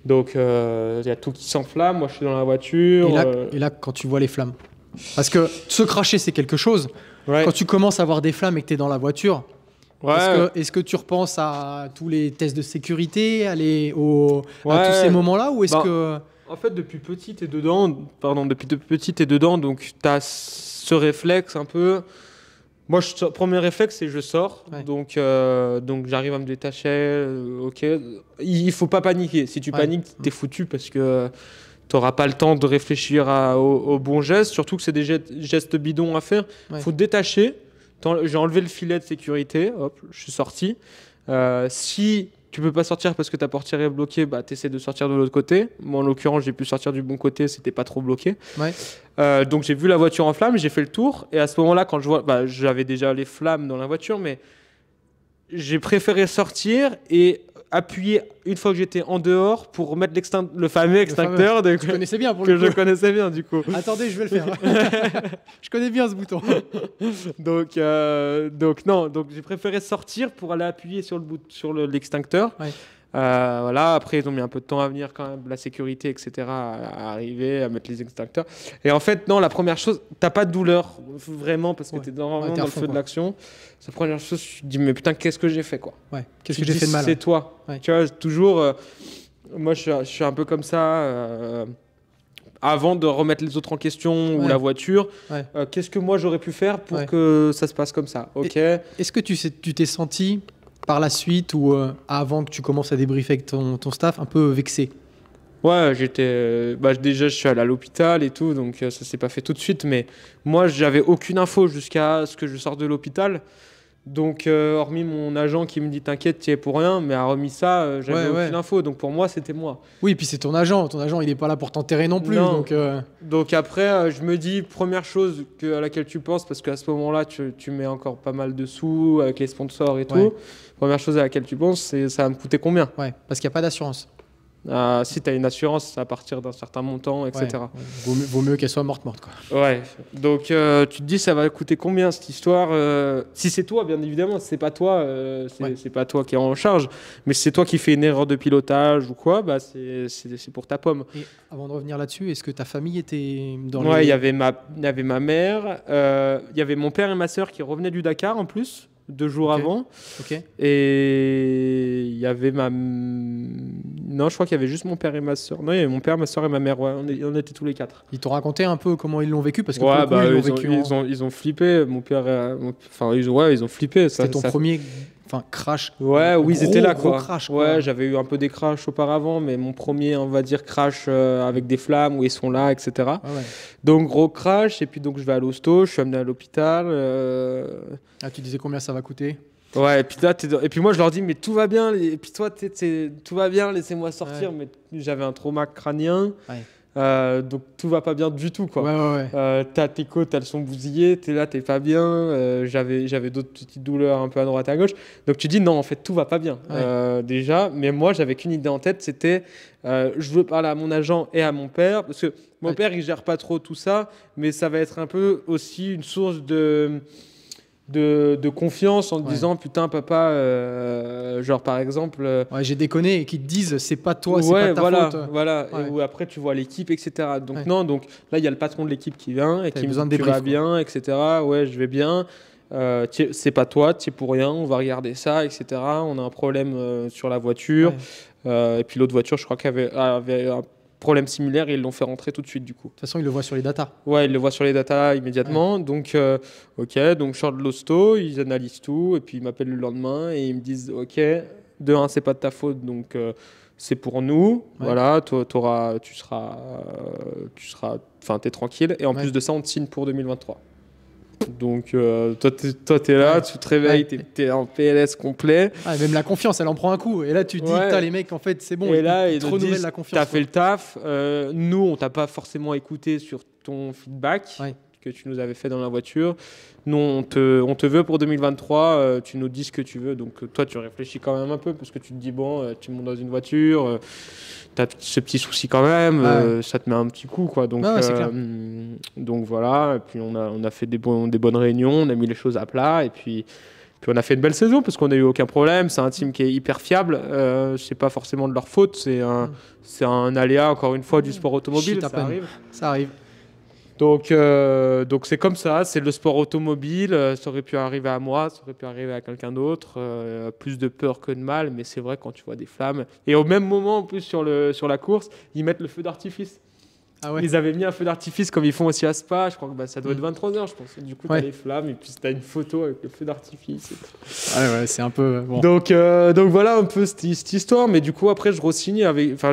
Speaker 1: Donc il y a tout qui s'enflamme. Moi, je suis dans la voiture.
Speaker 2: Et là, quand tu vois les flammes, parce que se cracher, c'est quelque chose. Quand tu commences à avoir des flammes et que t'es dans la voiture, est-ce que tu repenses à tous les tests de sécurité, à tous ces moments-là, ou est-ce que...
Speaker 1: En fait, depuis petit, t'es dedans. Donc t'as ce réflexe un peu. Moi, premier réflexe, c'est je sors. Donc j'arrive à me détacher. Il faut pas paniquer. Si tu paniques, t'es foutu parce que t'auras pas le temps de réfléchir au bon geste. Surtout que c'est des gestes bidons à faire. Faut te détacher. J'ai enlevé le filet de sécurité. Hop, je suis sorti. Si tu peux pas sortir parce que ta portière est bloquée, tu essaies de sortir de l'autre côté. Moi, en l'occurrence, j'ai pu sortir du bon côté, c'était pas trop bloqué. Donc j'ai vu la voiture en flammes, j'ai fait le tour. Et à ce moment-là, quand je vois, j'avais déjà les flammes dans la voiture, mais j'ai préféré sortir et appuyer une fois que j'étais en dehors pour mettre le fameux extincteur
Speaker 2: que tu connaissais bien pour
Speaker 1: que je connaissais bien du coup.
Speaker 2: Attendez, je vais le faire. Je connais bien ce bouton.
Speaker 1: Donc j'ai préféré sortir pour aller appuyer sur l'extincteur. Voilà. Après, ils ont mis un peu de temps à venir quand même, la sécurité, etc., à arriver, à mettre les extincteurs. Et en fait, non, la première chose, t'as pas de douleur, vraiment, parce que
Speaker 2: Ouais.
Speaker 1: t'es
Speaker 2: Ouais,
Speaker 1: vraiment
Speaker 2: t'es à
Speaker 1: dans le
Speaker 2: fond,
Speaker 1: feu de
Speaker 2: quoi.
Speaker 1: l'action. C'est la première chose, tu te dis, mais putain, qu'est-ce que j'ai fait, quoi.
Speaker 2: Ouais. Qu'est-ce
Speaker 1: Tu
Speaker 2: que
Speaker 1: te
Speaker 2: j'ai
Speaker 1: dis,
Speaker 2: fait de mal?
Speaker 1: c'est toi.
Speaker 2: Ouais.
Speaker 1: Tu vois, toujours, moi, je suis un peu comme ça. Avant de remettre les autres en question ou
Speaker 2: Ouais.
Speaker 1: la voiture,
Speaker 2: Ouais.
Speaker 1: qu'est-ce que moi j'aurais pu faire pour
Speaker 2: Ouais.
Speaker 1: que ça se passe comme ça? Ok.
Speaker 2: Est-ce que tu t'es senti par la suite ou avant que tu commences à débriefer avec ton staff un peu vexé?
Speaker 1: Ouais, j'étais. Bah, déjà, je suis allé à l'hôpital et tout, donc ça s'est pas fait tout de suite. Mais moi, j'avais aucune info jusqu'à ce que je sorte de l'hôpital. Donc, hormis mon agent qui me dit t'inquiète, tu es pour rien, mais a remis ça, j'avais
Speaker 2: Ouais,
Speaker 1: aucune
Speaker 2: ouais.
Speaker 1: info. Donc, pour moi, c'était moi.
Speaker 2: Oui, puis c'est ton agent. Ton agent, il n'est pas là pour t'enterrer non plus.
Speaker 1: Non.
Speaker 2: Donc,
Speaker 1: Donc, après, je me dis, première chose à laquelle tu penses, parce qu'à ce moment-là, tu mets encore pas mal de sous avec les sponsors et tout.
Speaker 2: Ouais.
Speaker 1: Première chose à laquelle tu penses, c'est ça va me coûter combien?
Speaker 2: ouais, parce qu'il n'y a pas d'assurance.
Speaker 1: Si tu as une assurance, c'est à partir d'un certain montant, etc.
Speaker 2: Ouais, ouais. Vaut mieux qu'elle soit morte, quoi.
Speaker 1: Ouais, donc tu te dis ça va coûter combien cette histoire si c'est toi, bien évidemment, si c'est pas toi, c'est pas toi qui es en charge, mais si c'est toi qui fais une erreur de pilotage ou quoi, bah c'est pour ta pomme.
Speaker 2: Et avant de revenir là-dessus, est-ce que ta famille était dans
Speaker 1: Ouais,
Speaker 2: les...
Speaker 1: il y avait ma mère, il y avait mon père et ma sœur qui revenaient du Dakar en plus, 2 jours
Speaker 2: Ok.
Speaker 1: avant,
Speaker 2: Ok.
Speaker 1: et il y avait non, je crois qu'il y avait juste mon père et ma sœur. Non, il y avait mon père, ma sœur et ma mère, ouais, on était tous les 4.
Speaker 2: Ils t'ont raconté un peu comment ils l'ont vécu parce que
Speaker 1: Ouais,
Speaker 2: pour le coup,
Speaker 1: bah,
Speaker 2: ils l'ont vécu.
Speaker 1: ils ont flippé. Mon père, enfin, ils ont flippé.
Speaker 2: C'était ton
Speaker 1: ça-
Speaker 2: premier, crash.
Speaker 1: Ouais, oui, ils étaient là,
Speaker 2: gros
Speaker 1: quoi.
Speaker 2: crash,
Speaker 1: Ouais,
Speaker 2: quoi.
Speaker 1: j'avais eu un peu des crashs auparavant, mais mon premier, on va dire, crash avec des flammes où ils sont là, etc.
Speaker 2: Ah ouais.
Speaker 1: Donc, gros crash. Et puis, donc, je vais à l'hosto, je suis amené à l'hôpital.
Speaker 2: Ah, tu disais combien ça va coûter?
Speaker 1: Ouais, et puis là, et puis moi, je leur dis, mais tout va bien. Et puis toi, tout va bien, laissez-moi sortir.
Speaker 2: Ouais.
Speaker 1: Mais j'avais un trauma crânien.
Speaker 2: Ouais.
Speaker 1: Donc, tout va pas bien du tout, quoi.
Speaker 2: Ouais, ouais, ouais.
Speaker 1: T'as tes côtes, elles sont bousillées, t'es là, t'es pas bien. J'avais d'autres petites douleurs un peu à droite à gauche. Donc tu dis non, en fait, tout va pas bien déjà. Mais moi, j'avais qu'une idée en tête, c'était je veux parler à mon agent et à mon père parce que mon
Speaker 2: Ouais.
Speaker 1: père, il gère pas trop tout ça, mais ça va être un peu aussi une source de confiance en te
Speaker 2: Ouais.
Speaker 1: disant putain, papa, genre par exemple.
Speaker 2: Ouais, j'ai déconné et qu'ils te disent c'est pas toi, c'est
Speaker 1: Ouais,
Speaker 2: pas ta
Speaker 1: voilà,
Speaker 2: faute.
Speaker 1: voilà.
Speaker 2: Ouais.
Speaker 1: Et où après tu vois l'équipe, etc. Donc
Speaker 2: Ouais.
Speaker 1: non, donc là il y a le patron de l'équipe qui vient et
Speaker 2: T'avais
Speaker 1: qui me
Speaker 2: besoin
Speaker 1: dit
Speaker 2: de
Speaker 1: tu vas
Speaker 2: débrief, quoi.
Speaker 1: bien, etc. Ouais, je vais bien. C'est pas toi, tu es pour rien. On va regarder ça, etc. On a un problème sur la voiture.
Speaker 2: Ouais.
Speaker 1: Et puis l'autre voiture, je crois avait un problème similaire et ils l'ont fait rentrer tout de suite du coup.
Speaker 2: De toute façon, ils le voient sur les datas.
Speaker 1: Ouais, ils le voient sur les datas immédiatement. Donc, ok, donc je sors de l'hosto, ils analysent tout, et puis ils m'appellent le lendemain et ils me disent, ok, de un, c'est pas de ta faute, donc c'est pour nous.
Speaker 2: Ouais.
Speaker 1: Voilà, enfin, t'es tranquille. Et en
Speaker 2: Ouais.
Speaker 1: plus de ça, on te signe pour 2023. Donc, toi, t'es là,
Speaker 2: Ouais.
Speaker 1: tu te réveilles,
Speaker 2: Ouais.
Speaker 1: t'es en PLS complet.
Speaker 2: Ah, et même la confiance, elle en prend un coup. Et là, tu te dis,
Speaker 1: Ouais.
Speaker 2: putain, les mecs, en fait, c'est bon.
Speaker 1: Et là, ils
Speaker 2: te
Speaker 1: te
Speaker 2: renouvellent
Speaker 1: disent,
Speaker 2: la confiance.
Speaker 1: t'as fait le taf. Nous, on t'a pas forcément écouté sur ton feedback
Speaker 2: Ouais.
Speaker 1: que tu nous avais fait dans la voiture. Nous, on te veut pour 2023. Tu nous dis ce que tu veux. Donc, toi, tu réfléchis quand même un peu parce que tu te dis, bon, tu montes dans une voiture, t'as ce petit souci quand même,
Speaker 2: Ouais.
Speaker 1: ça te met un petit coup, quoi. Donc,
Speaker 2: Ouais, c'est clair.
Speaker 1: donc voilà. Et puis, on a fait des bonnes réunions, on a mis les choses à plat. Et puis on a fait une belle saison parce qu'on n'a eu aucun problème. C'est un team qui est hyper fiable. C'est pas forcément de leur faute. C'est un aléa, encore une fois, du sport automobile.
Speaker 2: Shit
Speaker 1: Ça
Speaker 2: happen.
Speaker 1: arrive.
Speaker 2: Ça arrive.
Speaker 1: Donc c'est comme ça. C'est le sport automobile. Ça aurait pu arriver à moi. Ça aurait pu arriver à quelqu'un d'autre. Plus de peur que de mal. Mais c'est vrai quand tu vois des flammes. Et au même moment, en plus, sur la course, ils mettent le feu d'artifice.
Speaker 2: Ah ouais.
Speaker 1: Ils avaient mis un feu d'artifice comme ils font aussi à Spa. Je crois que ça doit être 23h, je pense. Et du coup,
Speaker 2: Ouais.
Speaker 1: t'as les flammes et puis t'as une photo avec le feu d'artifice.
Speaker 2: Ouais, c'est un peu. Bon.
Speaker 1: Donc voilà un peu cette histoire. Mais du coup, après, je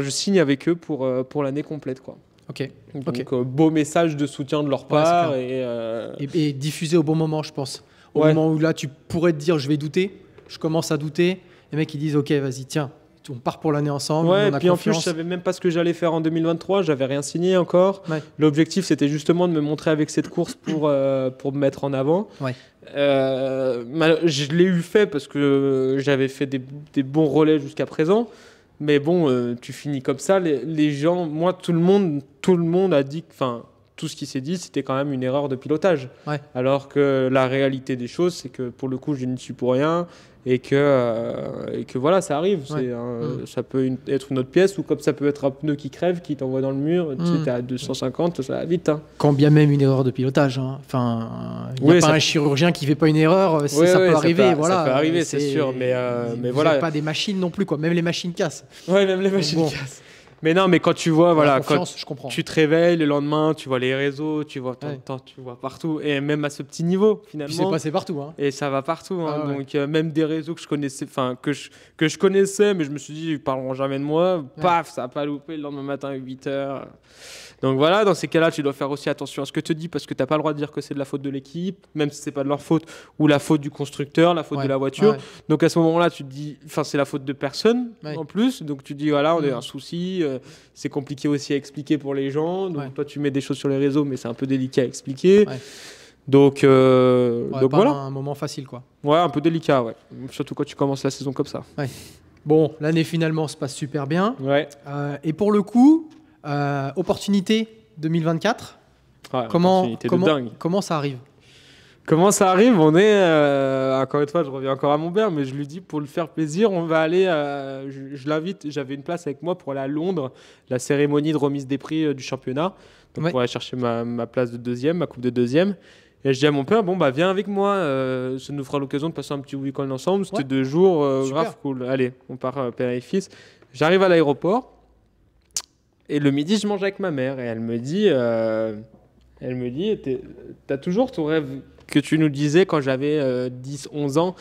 Speaker 1: signe avec eux pour l'année complète, quoi.
Speaker 2: Ok.
Speaker 1: Donc beau message de soutien de leur
Speaker 2: Ouais,
Speaker 1: part.
Speaker 2: c'est Et diffuser au bon moment, je pense. Au
Speaker 1: Ouais.
Speaker 2: moment où là, tu pourrais te dire, je vais douter. Je commence à douter. Les mecs, ils disent, ok, vas-y, tiens, on part pour l'année ensemble.
Speaker 1: Ouais,
Speaker 2: on a
Speaker 1: et puis en plus, je
Speaker 2: confiance.
Speaker 1: savais même pas ce que j'allais faire en 2023. J'avais rien signé encore.
Speaker 2: Ouais.
Speaker 1: L'objectif, c'était justement de me montrer avec cette course pour me mettre en avant.
Speaker 2: Ouais.
Speaker 1: Je l'ai eu fait parce que j'avais fait des bons relais jusqu'à présent. Mais bon, tu finis comme ça. Les gens, moi, tout le monde a dit, enfin, tout ce qui s'est dit, c'était quand même une erreur de pilotage.
Speaker 2: Ouais.
Speaker 1: Alors que la réalité des choses, c'est que pour le coup, je n'y suis pour rien et que voilà, ça arrive.
Speaker 2: Ouais.
Speaker 1: Ça peut être une autre pièce ou comme ça peut être un pneu qui crève, qui t'envoie dans le mur. Tu sais, t'es à 250, ça va vite. Hein.
Speaker 2: Quand bien même une erreur de pilotage. Hein. Enfin, il n'y a pas un chirurgien qui ne fait pas une erreur, ça peut arriver. Voilà.
Speaker 1: Ça peut arriver, c'est sûr. Mais voilà.
Speaker 2: Pas des machines non plus, quoi. Même les machines cassent.
Speaker 1: Ouais, même les machines cassent. Mais non, mais quand tu vois, voilà,
Speaker 2: quand je comprends.
Speaker 1: Tu te réveilles le lendemain, tu vois les réseaux, tu vois tu vois partout, et même à ce petit niveau finalement.
Speaker 2: Puis c'est passé partout, hein.
Speaker 1: Et ça va partout, hein. Donc même des réseaux que je connaissais, enfin que je connaissais, mais je me suis dit ils parleront jamais de moi. Paf, ça a pas loupé le lendemain matin à 8h. Donc voilà, dans ces cas-là, tu dois faire aussi attention à ce que tu dis parce que tu n'as pas le droit de dire que c'est de la faute de l'équipe, même si c'est pas de leur faute, ou la faute du constructeur, la faute de la voiture. Ouais. Donc à ce moment-là, tu te dis, enfin c'est la faute de personne en plus. Donc tu dis voilà, on a un souci, c'est compliqué aussi à expliquer pour les gens. Donc toi tu mets des choses sur les réseaux, mais c'est un peu délicat à expliquer. Ouais. Donc
Speaker 2: voilà. Un moment facile quoi.
Speaker 1: Ouais, un peu délicat, ouais. Surtout quand tu commences la saison comme ça.
Speaker 2: Ouais. Bon, l'année finalement se passe super bien.
Speaker 1: Ouais.
Speaker 2: Et pour le coup. Opportunité 2024.
Speaker 1: Ouais, comment
Speaker 2: ça arrive?
Speaker 1: Comment ça arrive? On est encore une fois, je reviens encore à mon père, mais je lui dis pour lui faire plaisir, on va aller. Je l'invite. J'avais une place avec moi pour aller à Londres, la cérémonie de remise des prix du championnat. Donc pour aller chercher ma place de deuxième, ma coupe de deuxième. Et je dis à mon père, bon bah viens avec moi, ça nous fera l'occasion de passer un petit week-end ensemble. C'était 2 jours, grave cool. Allez, on part père et fils. J'arrive à l'aéroport. Et le midi, je mange avec ma mère et elle me dit, t'as toujours ton rêve que tu nous disais quand j'avais 10-11 ans.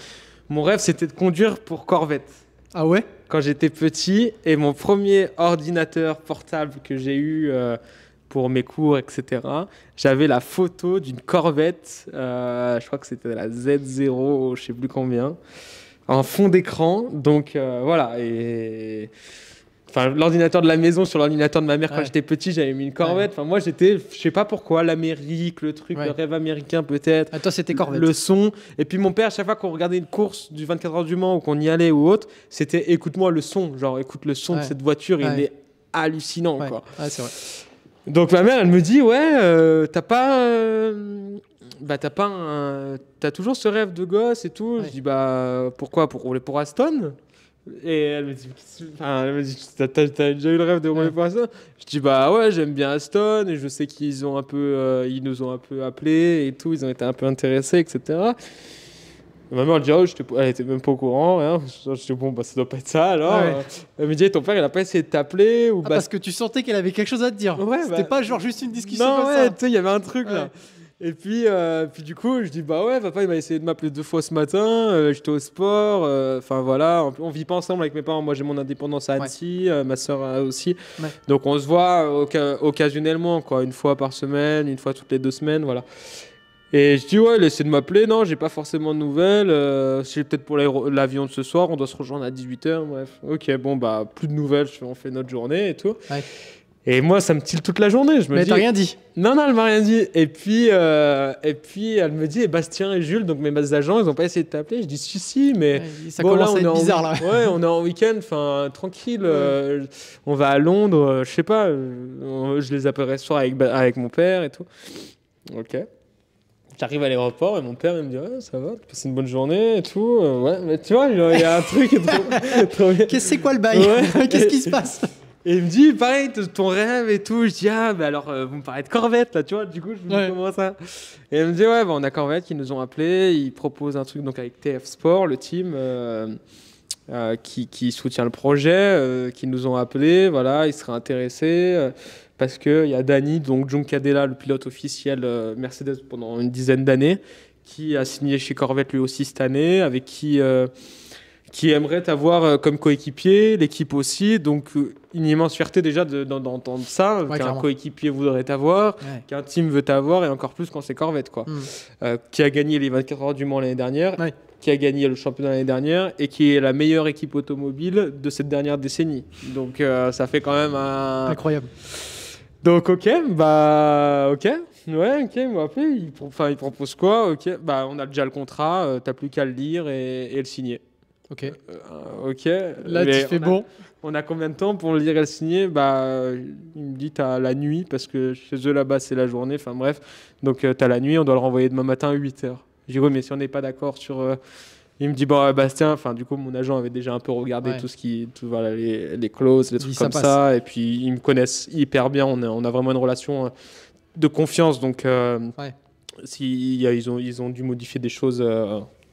Speaker 1: Mon rêve, c'était de conduire pour Corvette.
Speaker 2: Ah ouais?
Speaker 1: Quand j'étais petit, et mon premier ordinateur portable que j'ai eu pour mes cours, etc., j'avais la photo d'une Corvette, je crois que c'était la Z0, je sais plus combien, en fond d'écran. Donc voilà, et... Enfin, l'ordinateur de la maison sur l'ordinateur de ma mère quand j'étais petit, j'avais mis une Corvette. Enfin, moi, j'étais, je sais pas pourquoi, l'Amérique, le truc, le rêve américain peut-être.
Speaker 2: Ah, toi, c'était Corvette.
Speaker 1: Le son. Et puis mon père, à chaque fois qu'on regardait une course du 24 heures du Mans ou qu'on y allait ou autre, c'était écoute-moi le son. Genre, écoute le son de cette voiture, il est hallucinant, quoi.
Speaker 2: Ah, c'est vrai.
Speaker 1: Donc ma mère, elle me dit, t'as toujours ce rêve de gosse et tout. Je dis, bah, pourquoi? Pour rouler pour Aston? Et elle me dit, t'as déjà eu le rêve de rouler pour Aston? Je dis, bah ouais, j'aime bien Aston et je sais qu'ils nous ont un peu appelés et tout, ils ont été un peu intéressés, etc. Et ma mère, elle dit, elle était même pas au courant, hein. Je dis, bon, bah ça doit pas être ça alors. Elle me dit, ton père, il a pas essayé de t'appeler ou
Speaker 2: parce que tu sentais qu'elle avait quelque chose à te dire. C'était pas genre juste une discussion
Speaker 1: comme
Speaker 2: ça.
Speaker 1: Tu sais, il y avait un truc là. Et puis du coup, je dis bah ouais, papa il m'a essayé de m'appeler 2 fois ce matin, j'étais au sport, enfin voilà, on vit pas ensemble avec mes parents, moi j'ai mon indépendance à Annecy, ma soeur aussi, donc on se voit occasionnellement quoi, une fois par semaine, une fois toutes les 2 semaines, voilà. Et je dis ouais, il essaie de m'appeler, non, j'ai pas forcément de nouvelles, c'est peut-être pour l'avion de ce soir, on doit se rejoindre à 18h, bref, ok, bon bah plus de nouvelles, on fait notre journée et tout. Et moi, ça me tire toute la journée.
Speaker 2: Mais t'as rien dit?
Speaker 1: Non, elle m'a rien dit. Et puis elle me dit, Bastien et Jules, donc mes agents, ils n'ont pas essayé de t'appeler. Je dis, si, mais...
Speaker 2: ça commence à être bizarre, là.
Speaker 1: Ouais, on est en week-end, tranquille. On va à Londres, je sais pas. Je les appellerai ce soir avec mon père et tout. Ok. J'arrive à l'aéroport et mon père, il me dit, ouais, ça va, tu passes une bonne journée et tout. Ouais, mais tu vois, il y a un truc trop bien.
Speaker 2: C'est quoi le bail? Qu'est-ce qui se passe?
Speaker 1: Et il me dit, pareil, ton rêve et tout. Je dis, alors, vous me parlez de Corvette, là, tu vois. Du coup, je me dis, comment ça? Et il me dit, on a Corvette qui nous ont appelés. Ils proposent un truc donc, avec TF Sport, le team qui soutient le projet, qui nous ont appelés. Voilà, ils seraient intéressés parce qu'il y a Dani, donc Juncadella, le pilote officiel Mercedes pendant une dizaine d'années, qui a signé chez Corvette lui aussi cette année, avec qui aimerait t'avoir comme coéquipier, l'équipe aussi. Donc, une immense fierté déjà d'entendre ça, qu'un coéquipier voudrait t'avoir, qu'un team veut t'avoir, et encore plus quand c'est Corvette, quoi. Qui a gagné les 24 heures du Mans l'année dernière, qui a gagné le championnat l'année dernière, et qui est la meilleure équipe automobile de cette dernière décennie. Donc, ça fait quand même un...
Speaker 2: Incroyable.
Speaker 1: Donc, ok. Ouais, ok, ils m'ont appelé, ils proposent quoi? Ok, on a déjà le contrat, t'as plus qu'à le lire et le signer.
Speaker 2: Ok.
Speaker 1: Ok.
Speaker 2: Là, tu fais bon.
Speaker 1: on a combien de temps pour le lire et le signer? Il me dit, t'as la nuit, parce que chez eux là-bas, c'est la journée. Enfin bref, donc t'as la nuit, on doit le renvoyer demain matin à 8h. Je dis, oui, mais si on n'est pas d'accord sur... Il me dit, bon, Bastien, enfin, du coup, mon agent avait déjà un peu regardé voilà, les clauses, les trucs comme ça. Et puis, ils me connaissent hyper bien. On a vraiment une relation de confiance. Donc, ils ont dû modifier des choses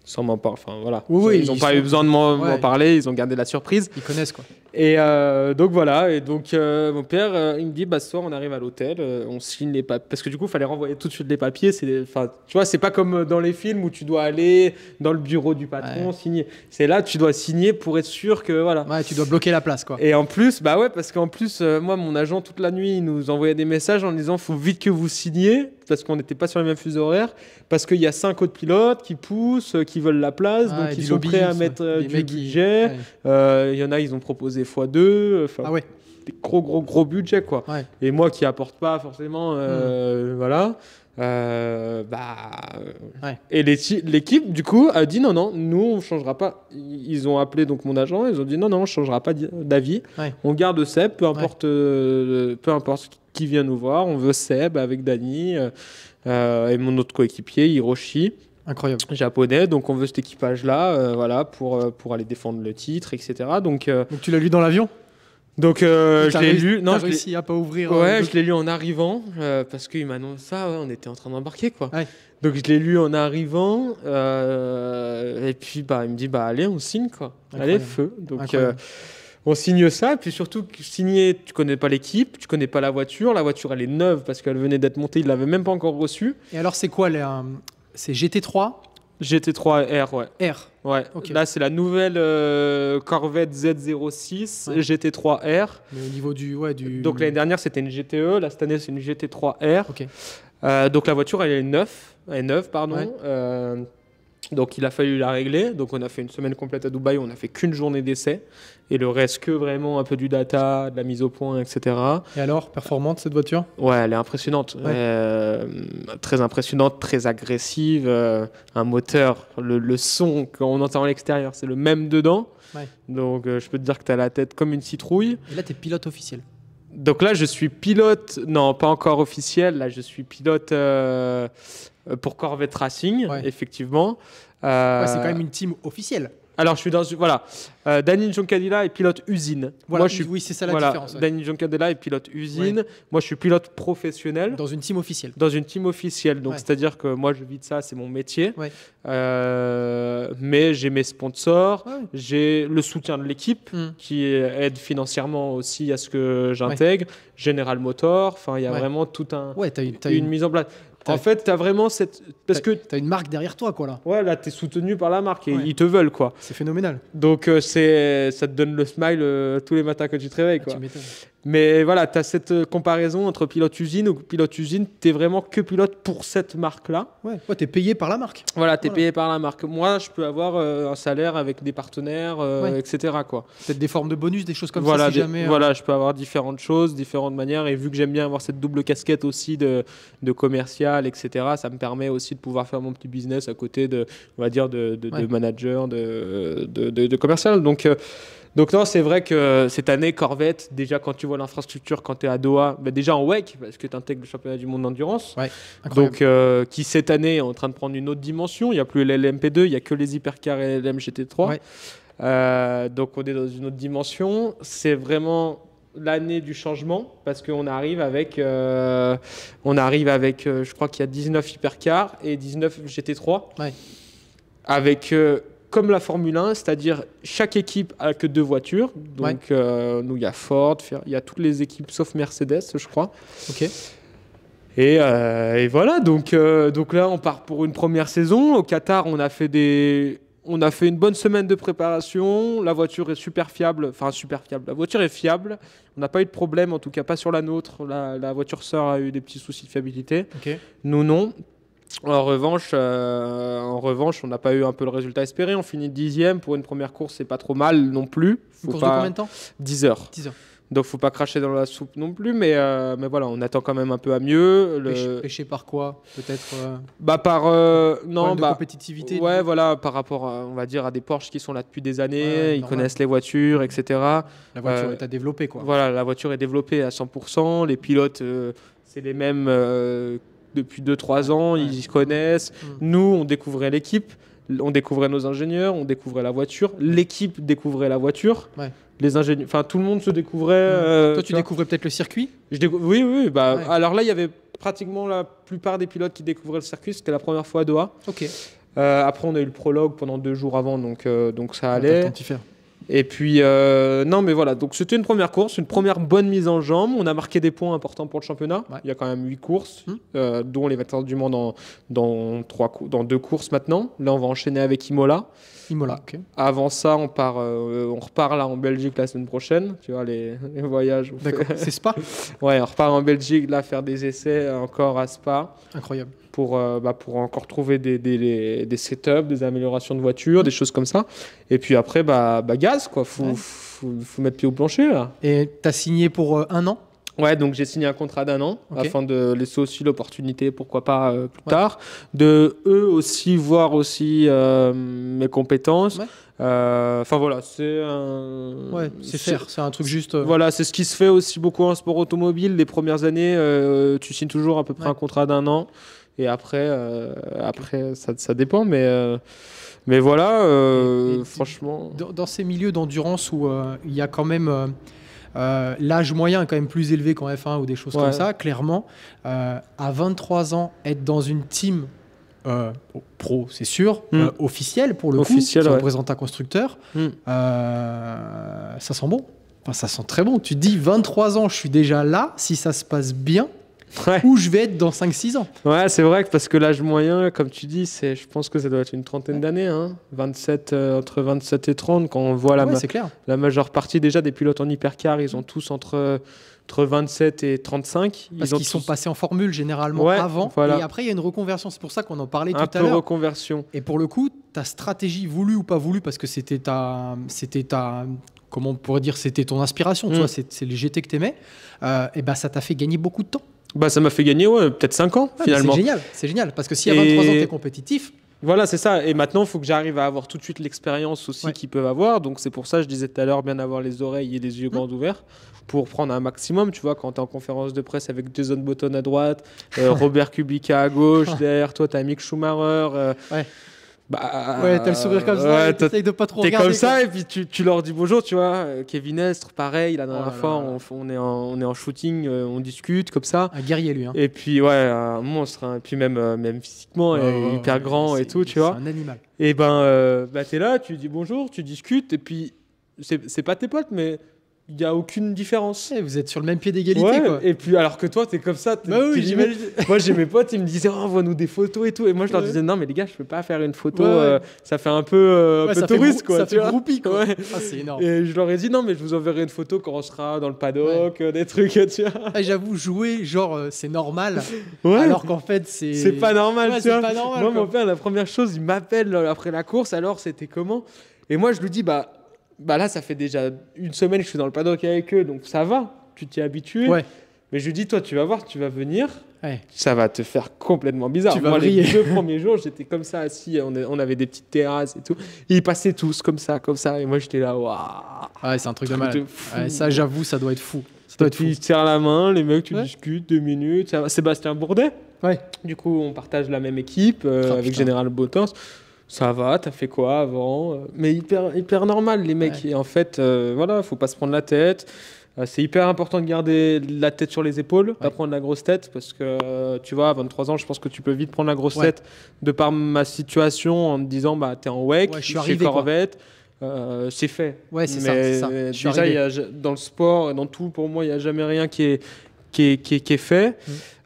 Speaker 1: sans m'en parler. Enfin, voilà. Ils n'ont pas eu besoin de m'en parler. Ils ont gardé la surprise.
Speaker 2: Ils connaissent, quoi.
Speaker 1: Et donc, voilà. Et donc, mon père, il me dit, ce soir, on arrive à l'hôtel, on signe les papiers. Parce que du coup, il fallait renvoyer tout de suite les papiers. Tu vois, c'est pas comme dans les films où tu dois aller dans le bureau du patron, signer. C'est là, tu dois signer pour être sûr que, voilà.
Speaker 2: Ouais, tu dois bloquer la place, quoi.
Speaker 1: Et en plus, parce qu'en plus, moi, mon agent, toute la nuit, il nous envoyait des messages en disant, faut vite que vous signiez, parce qu'on n'était pas sur les mêmes fuseaux horaires, parce qu'il y a 5 autres pilotes qui poussent, qui veulent la place, donc ils sont prêts à mettre du budget. Il y en a, ils ont proposé x2, des gros budgets, quoi. Et moi qui apporte pas forcément, voilà. Et l'équipe du coup a dit non, nous on changera pas. Ils ont appelé donc mon agent, ils ont dit non, on changera pas d'avis. On garde Seb, peu importe qui vient nous voir, on veut Seb avec Dany et mon autre coéquipier Hiroshi.
Speaker 2: Incroyable.
Speaker 1: Japonais, donc on veut cet équipage-là, voilà, pour aller défendre le titre, etc. Donc
Speaker 2: tu l'as lu dans l'avion?
Speaker 1: Donc je l'ai lu.
Speaker 2: Non, réussi à pas ouvrir.
Speaker 1: Ouais, je l'ai lu en arrivant parce qu'il m'annonce ça. Ouais, on était en train d'embarquer, quoi. Donc je l'ai lu en arrivant et puis il me dit allez, on signe, quoi. Allez, feu. Donc on signe ça, et puis surtout signer, tu connais pas l'équipe, tu connais pas la voiture elle est neuve parce qu'elle venait d'être montée, il l'avait même pas encore reçue.
Speaker 2: Et alors c'est quoi c'est GT3?
Speaker 1: GT3 R, ouais.
Speaker 2: R.
Speaker 1: Ouais. Okay. Là, c'est la nouvelle Corvette Z06 GT3 R.
Speaker 2: Mais au niveau du...
Speaker 1: Donc l'année dernière, c'était une GTE. Là, cette année, c'est une GT3 R.
Speaker 2: Okay.
Speaker 1: Donc la voiture, elle est neuve, pardon. Ouais. Donc il a fallu la régler. Donc on a fait une semaine complète à Dubaï. On n'a fait qu'une journée d'essai. Et le reste que vraiment un peu du data, de la mise au point, etc.
Speaker 2: Et alors, performante cette voiture?
Speaker 1: Ouais, elle est impressionnante. Très impressionnante, très agressive. Un moteur, le son qu'on entend à l'extérieur, c'est le même dedans. Donc je peux te dire que tu as la tête comme une citrouille.
Speaker 2: Et là, tu es pilote officiel?
Speaker 1: Donc là, je suis pilote, non, pas encore officiel. Là, je suis pilote pour Corvette Racing, effectivement.
Speaker 2: C'est quand même une team officielle.
Speaker 1: Alors, je suis dans... Voilà. Dany Joncadella est pilote usine.
Speaker 2: Voilà, oui, c'est ça la différence.
Speaker 1: Dany Joncadella est pilote usine. Ouais. Moi, je suis pilote professionnel.
Speaker 2: Dans une team officielle.
Speaker 1: Dans une team officielle. Donc, c'est-à-dire que moi, je vis de ça, c'est mon métier.
Speaker 2: Ouais.
Speaker 1: Mais j'ai mes sponsors. Ouais. J'ai le soutien de l'équipe qui aide financièrement aussi à ce que j'intègre. Ouais. General Motors. Enfin, il y a vraiment tout un...
Speaker 2: Ouais,
Speaker 1: une mise en place. En fait, tu as vraiment cette... Parce que
Speaker 2: tu as une marque derrière toi, quoi, là.
Speaker 1: Ouais, là, tu es soutenu par la marque et ils te veulent, quoi.
Speaker 2: C'est phénoménal.
Speaker 1: Donc, ça te donne le smile tous les matins que tu te réveilles, quoi.
Speaker 2: Tu m'étonnes.
Speaker 1: Mais voilà, tu as cette comparaison entre pilote-usine ou pilote-usine. Tu es vraiment que pilote pour cette marque-là.
Speaker 2: Ouais, tu es payé par la marque.
Speaker 1: Voilà, tu es payé par la marque. Moi, je peux avoir un salaire avec des partenaires, etc., quoi.
Speaker 2: Peut-être des formes de bonus, des choses comme ça, si jamais...
Speaker 1: Voilà, je peux avoir différentes choses, différentes manières. Et vu que j'aime bien avoir cette double casquette aussi de commercial, etc., ça me permet aussi de pouvoir faire mon petit business à côté de, on va dire, de manager, de commercial. Donc non, c'est vrai que cette année, Corvette, déjà quand tu vois l'infrastructure, quand tu es à Doha, déjà en WEC, parce que tu intègres le championnat du monde d'endurance, donc qui cette année est en train de prendre une autre dimension. Il n'y a plus l'LMP2, il n'y a que les hypercars et l'MGT3. Donc on est dans une autre dimension. C'est vraiment l'année du changement, parce qu'on arrive avec, je crois qu'il y a 19 hypercars et 19 GT3. Avec... comme la Formule 1, c'est-à-dire chaque équipe a que 2 voitures. Donc, nous, il y a Ford, il y a toutes les équipes sauf Mercedes, je crois.
Speaker 2: Ok.
Speaker 1: Et voilà, donc là, on part pour une première saison. Au Qatar, on a fait une bonne semaine de préparation. La voiture est super fiable. La voiture est fiable. On n'a pas eu de problème, en tout cas pas sur la nôtre. La voiture sœur a eu des petits soucis de fiabilité.
Speaker 2: Okay.
Speaker 1: Nous, non. En revanche, on n'a pas eu un peu le résultat espéré. On finit 10e. Pour une première course, c'est pas trop mal non plus.
Speaker 2: Une course de combien de temps?
Speaker 1: 10 heures.
Speaker 2: 10 heures.
Speaker 1: Donc, faut pas cracher dans la soupe non plus. Mais voilà, on attend quand même un peu à mieux.
Speaker 2: Pêcher par quoi? Peut-être
Speaker 1: par
Speaker 2: problème de compétitivité.
Speaker 1: Ouais, voilà, par rapport, on va dire, à des Porsche qui sont là depuis des années.
Speaker 2: Ouais,
Speaker 1: ils
Speaker 2: normal.
Speaker 1: connaissent les voitures, etc.
Speaker 2: La voiture est à développer, quoi.
Speaker 1: Voilà, la voiture est développée à 100%. Les pilotes, c'est les mêmes depuis 2-3 ans.
Speaker 2: Ouais.
Speaker 1: Ils se connaissent. Nous, on découvrait l'équipe. On découvrait nos ingénieurs, on découvrait la voiture, l'équipe découvrait la voiture, les ingénieurs, enfin tout le monde se découvrait.
Speaker 2: Toi, tu découvrais peut-être le circuit?
Speaker 1: Oui, alors là, il y avait pratiquement la plupart des pilotes qui découvraient le circuit, c'était la première fois à Doha.
Speaker 2: Ok.
Speaker 1: Après, on a eu le prologue pendant 2 jours avant, donc ça allait. Et puis, non, mais voilà, donc c'était une première course, une première bonne mise en jambe. On a marqué des points importants pour le championnat. Il y a quand même 8 courses, dont les 20 du Mans dans 2 courses maintenant. Là, on va enchaîner avec Imola.
Speaker 2: Ok.
Speaker 1: Avant ça, on repart là en Belgique la semaine prochaine. Tu vois, les voyages.
Speaker 2: D'accord, c'est Spa?
Speaker 1: Ouais, on repart en Belgique, là, faire des essais encore à Spa.
Speaker 2: Incroyable.
Speaker 1: Pour encore trouver des setups, des améliorations de voiture, des choses comme ça. Et puis après, gaz, quoi. Faut mettre pied au plancher, là.
Speaker 2: Et tu as signé pour 1 an?
Speaker 1: Ouais, donc j'ai signé un contrat d'1 an afin de laisser aussi l'opportunité, pourquoi pas plus tard, de eux aussi voir aussi mes compétences. Enfin voilà, c'est
Speaker 2: c'est un truc juste.
Speaker 1: Voilà, c'est ce qui se fait aussi beaucoup en sport automobile. Les premières années, tu signes toujours à peu près un contrat d'1 an. Et après ça dépend, mais voilà, franchement.
Speaker 2: Dans ces milieux d'endurance où il y a quand même l'âge moyen est quand même plus élevé qu'en F1 ou des choses comme ça, clairement, à 23 ans, être dans une team pro, c'est sûr, officielle pour le coup, qui représente un constructeur, ça sent bon. Enfin, ça sent très bon. Tu te dis 23 ans, je suis déjà là, si ça se passe bien. Où je vais être dans 5-6 ans.
Speaker 1: Ouais, c'est vrai que parce que l'âge moyen, comme tu dis, je pense que ça doit être une trentaine d'années. Hein. Entre 27 et 30, quand on voit la majeure partie déjà des pilotes en hypercar, ils ont tous entre 27 et 35.
Speaker 2: Parce qu'ils sont passés en formule généralement avant. Voilà. Et après, il y a une reconversion. C'est pour ça qu'on en parlait tout à l'heure.
Speaker 1: Un peu reconversion.
Speaker 2: Et pour le coup, ta stratégie voulue ou pas voulue, parce que c'était ta comment on pourrait dire, c'était ton inspiration. Tu vois, c'est le GT que tu aimais. Et ça t'a fait gagner beaucoup de temps.
Speaker 1: Ça m'a fait gagner peut-être 5 ans finalement.
Speaker 2: C'est génial, parce que si à 23 ans tu es compétitif.
Speaker 1: Voilà, c'est ça. Et maintenant, il faut que j'arrive à avoir tout de suite l'expérience aussi qu'ils peuvent avoir. Donc c'est pour ça, je disais tout à l'heure, bien avoir les oreilles et les yeux grands ouverts pour prendre un maximum. Tu vois, quand tu es en conférence de presse avec Jason Button à droite, Robert Kubica à gauche, derrière toi, tu as Mick Schumacher.
Speaker 2: T'as le sourire comme ça, t'essayes de pas trop regarder.
Speaker 1: T'es comme ça, et puis tu leur dis bonjour, tu vois. Kevin Estre, pareil, la dernière fois, on est en shooting, on discute comme ça.
Speaker 2: Un guerrier, lui. Hein.
Speaker 1: Et puis, un monstre. Hein. Et puis, même physiquement, hyper grand et tout, tu vois.
Speaker 2: C'est un animal.
Speaker 1: Et t'es là, tu dis bonjour, tu discutes, et puis, c'est pas tes potes, mais il n'y a aucune différence.
Speaker 2: Vous êtes sur le même pied d'égalité, quoi.
Speaker 1: Et puis, alors que toi, t'es comme ça.
Speaker 2: J'imagine.
Speaker 1: Moi, j'ai mes potes, ils me disaient, envoie-nous des photos et tout. Et moi, je leur disais, non, mais les gars, je peux pas faire une photo. Ça fait un peu, touriste, quoi.
Speaker 2: Ça fait groupie, quoi. C'est énorme.
Speaker 1: Et je leur ai dit, non, mais je vous enverrai une photo quand on sera dans le paddock, des trucs, tu vois.
Speaker 2: J'avoue, jouer, genre, c'est normal. Alors qu'en fait, c'est
Speaker 1: pas normal, tu vois.
Speaker 2: Pas normal,
Speaker 1: moi, mon père, la première chose, il m'appelle après la course. Alors, c'était comment? Et moi, je lui dis, là, ça fait déjà 1 semaine que je suis dans le paddock avec eux, donc ça va, tu t'y es habitué. Mais je lui dis, toi, tu vas voir, tu vas venir, ça va te faire complètement bizarre. Moi, les 2 premiers jours, j'étais comme ça, assis, on avait des petites terrasses et tout. Et ils passaient tous comme ça. Et moi, j'étais là, waouh.
Speaker 2: C'est un truc de malade. Ça, j'avoue, ça doit être fou.
Speaker 1: Tu te serres la main, les mecs, tu discutes 2 minutes. Sébastien Bourdet. Du coup, on partage la même équipe avec Général Motors. Ça va, t'as fait quoi avant? Mais hyper normal, les mecs. Et en fait, faut pas se prendre la tête. C'est hyper important de garder la tête sur les épaules, pas prendre la grosse tête, parce que tu vois, à 23 ans, je pense que tu peux vite prendre la grosse tête de par ma situation en te disant, t'es en WEC,
Speaker 2: je suis arrivé,
Speaker 1: Corvette. C'est fait.
Speaker 2: C'est ça.
Speaker 1: Déjà, dans le sport, dans tout, pour moi, il n'y a jamais rien qui est fait.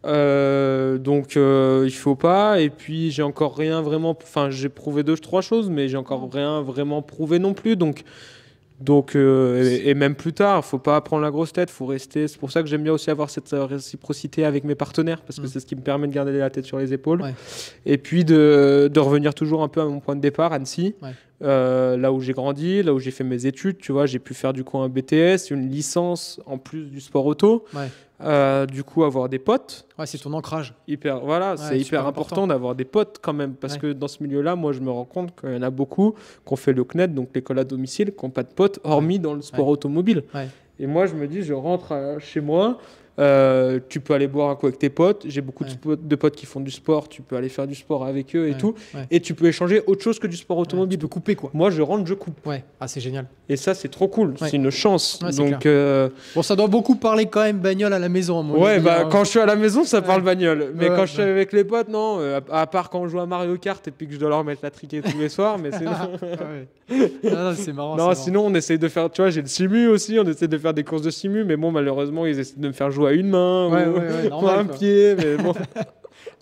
Speaker 1: Donc il faut pas. Et puis j'ai encore rien vraiment. Enfin, j'ai prouvé 2-3 choses, mais j'ai encore rien vraiment prouvé non plus. Donc Donc, et même plus tard, faut pas prendre la grosse tête, faut rester. C'est pour ça que j'aime bien aussi avoir cette réciprocité avec mes partenaires, parce que c'est ce qui me permet de garder la tête sur les épaules.
Speaker 2: Ouais.
Speaker 1: Et puis de revenir toujours un peu à mon point de départ, Annecy,
Speaker 2: Ouais.
Speaker 1: là où j'ai grandi, là où j'ai fait mes études. Tu vois, j'ai pu faire du coup un BTS, une licence en plus du sport auto.
Speaker 2: Ouais.
Speaker 1: Du coup, avoir des potes.
Speaker 2: Ouais, c'est ton ancrage.
Speaker 1: Voilà, c'est hyper important d'avoir des potes quand même, parce que dans ce milieu-là, moi, je me rends compte qu'il y en a beaucoup qui ont fait le CNED, donc l'école à domicile, qui n'ont pas de potes, hormis dans le sport automobile.
Speaker 2: Ouais.
Speaker 1: Et moi, je me dis, je rentre chez moi, tu peux aller boire un coup avec tes potes. J'ai beaucoup de potes qui font du sport, tu peux aller faire du sport avec eux et tout.
Speaker 2: Ouais.
Speaker 1: Et tu peux échanger autre chose que du sport automobile.
Speaker 2: Tu peux couper, quoi.
Speaker 1: Moi, je rentre, je coupe.
Speaker 2: Ouais, c'est génial.
Speaker 1: Et ça, c'est trop cool. C'est une chance.
Speaker 2: Ouais,
Speaker 1: donc,
Speaker 2: bon, ça doit beaucoup parler quand même bagnole à la maison.
Speaker 1: Quand je suis à la maison, ça parle bagnole. Mais quand je suis avec les potes, non. À part quand on joue à Mario Kart et puis que je dois leur mettre la triquée tous les soirs. Mais sinon...
Speaker 2: c'est marrant.
Speaker 1: Non, sinon, on essaye de faire... Tu vois, j'ai le simu aussi. On essaie de faire des courses de simu. Mais bon, malheureusement, ils essaient de me faire jouer à une main ou à un pied. Mais bon...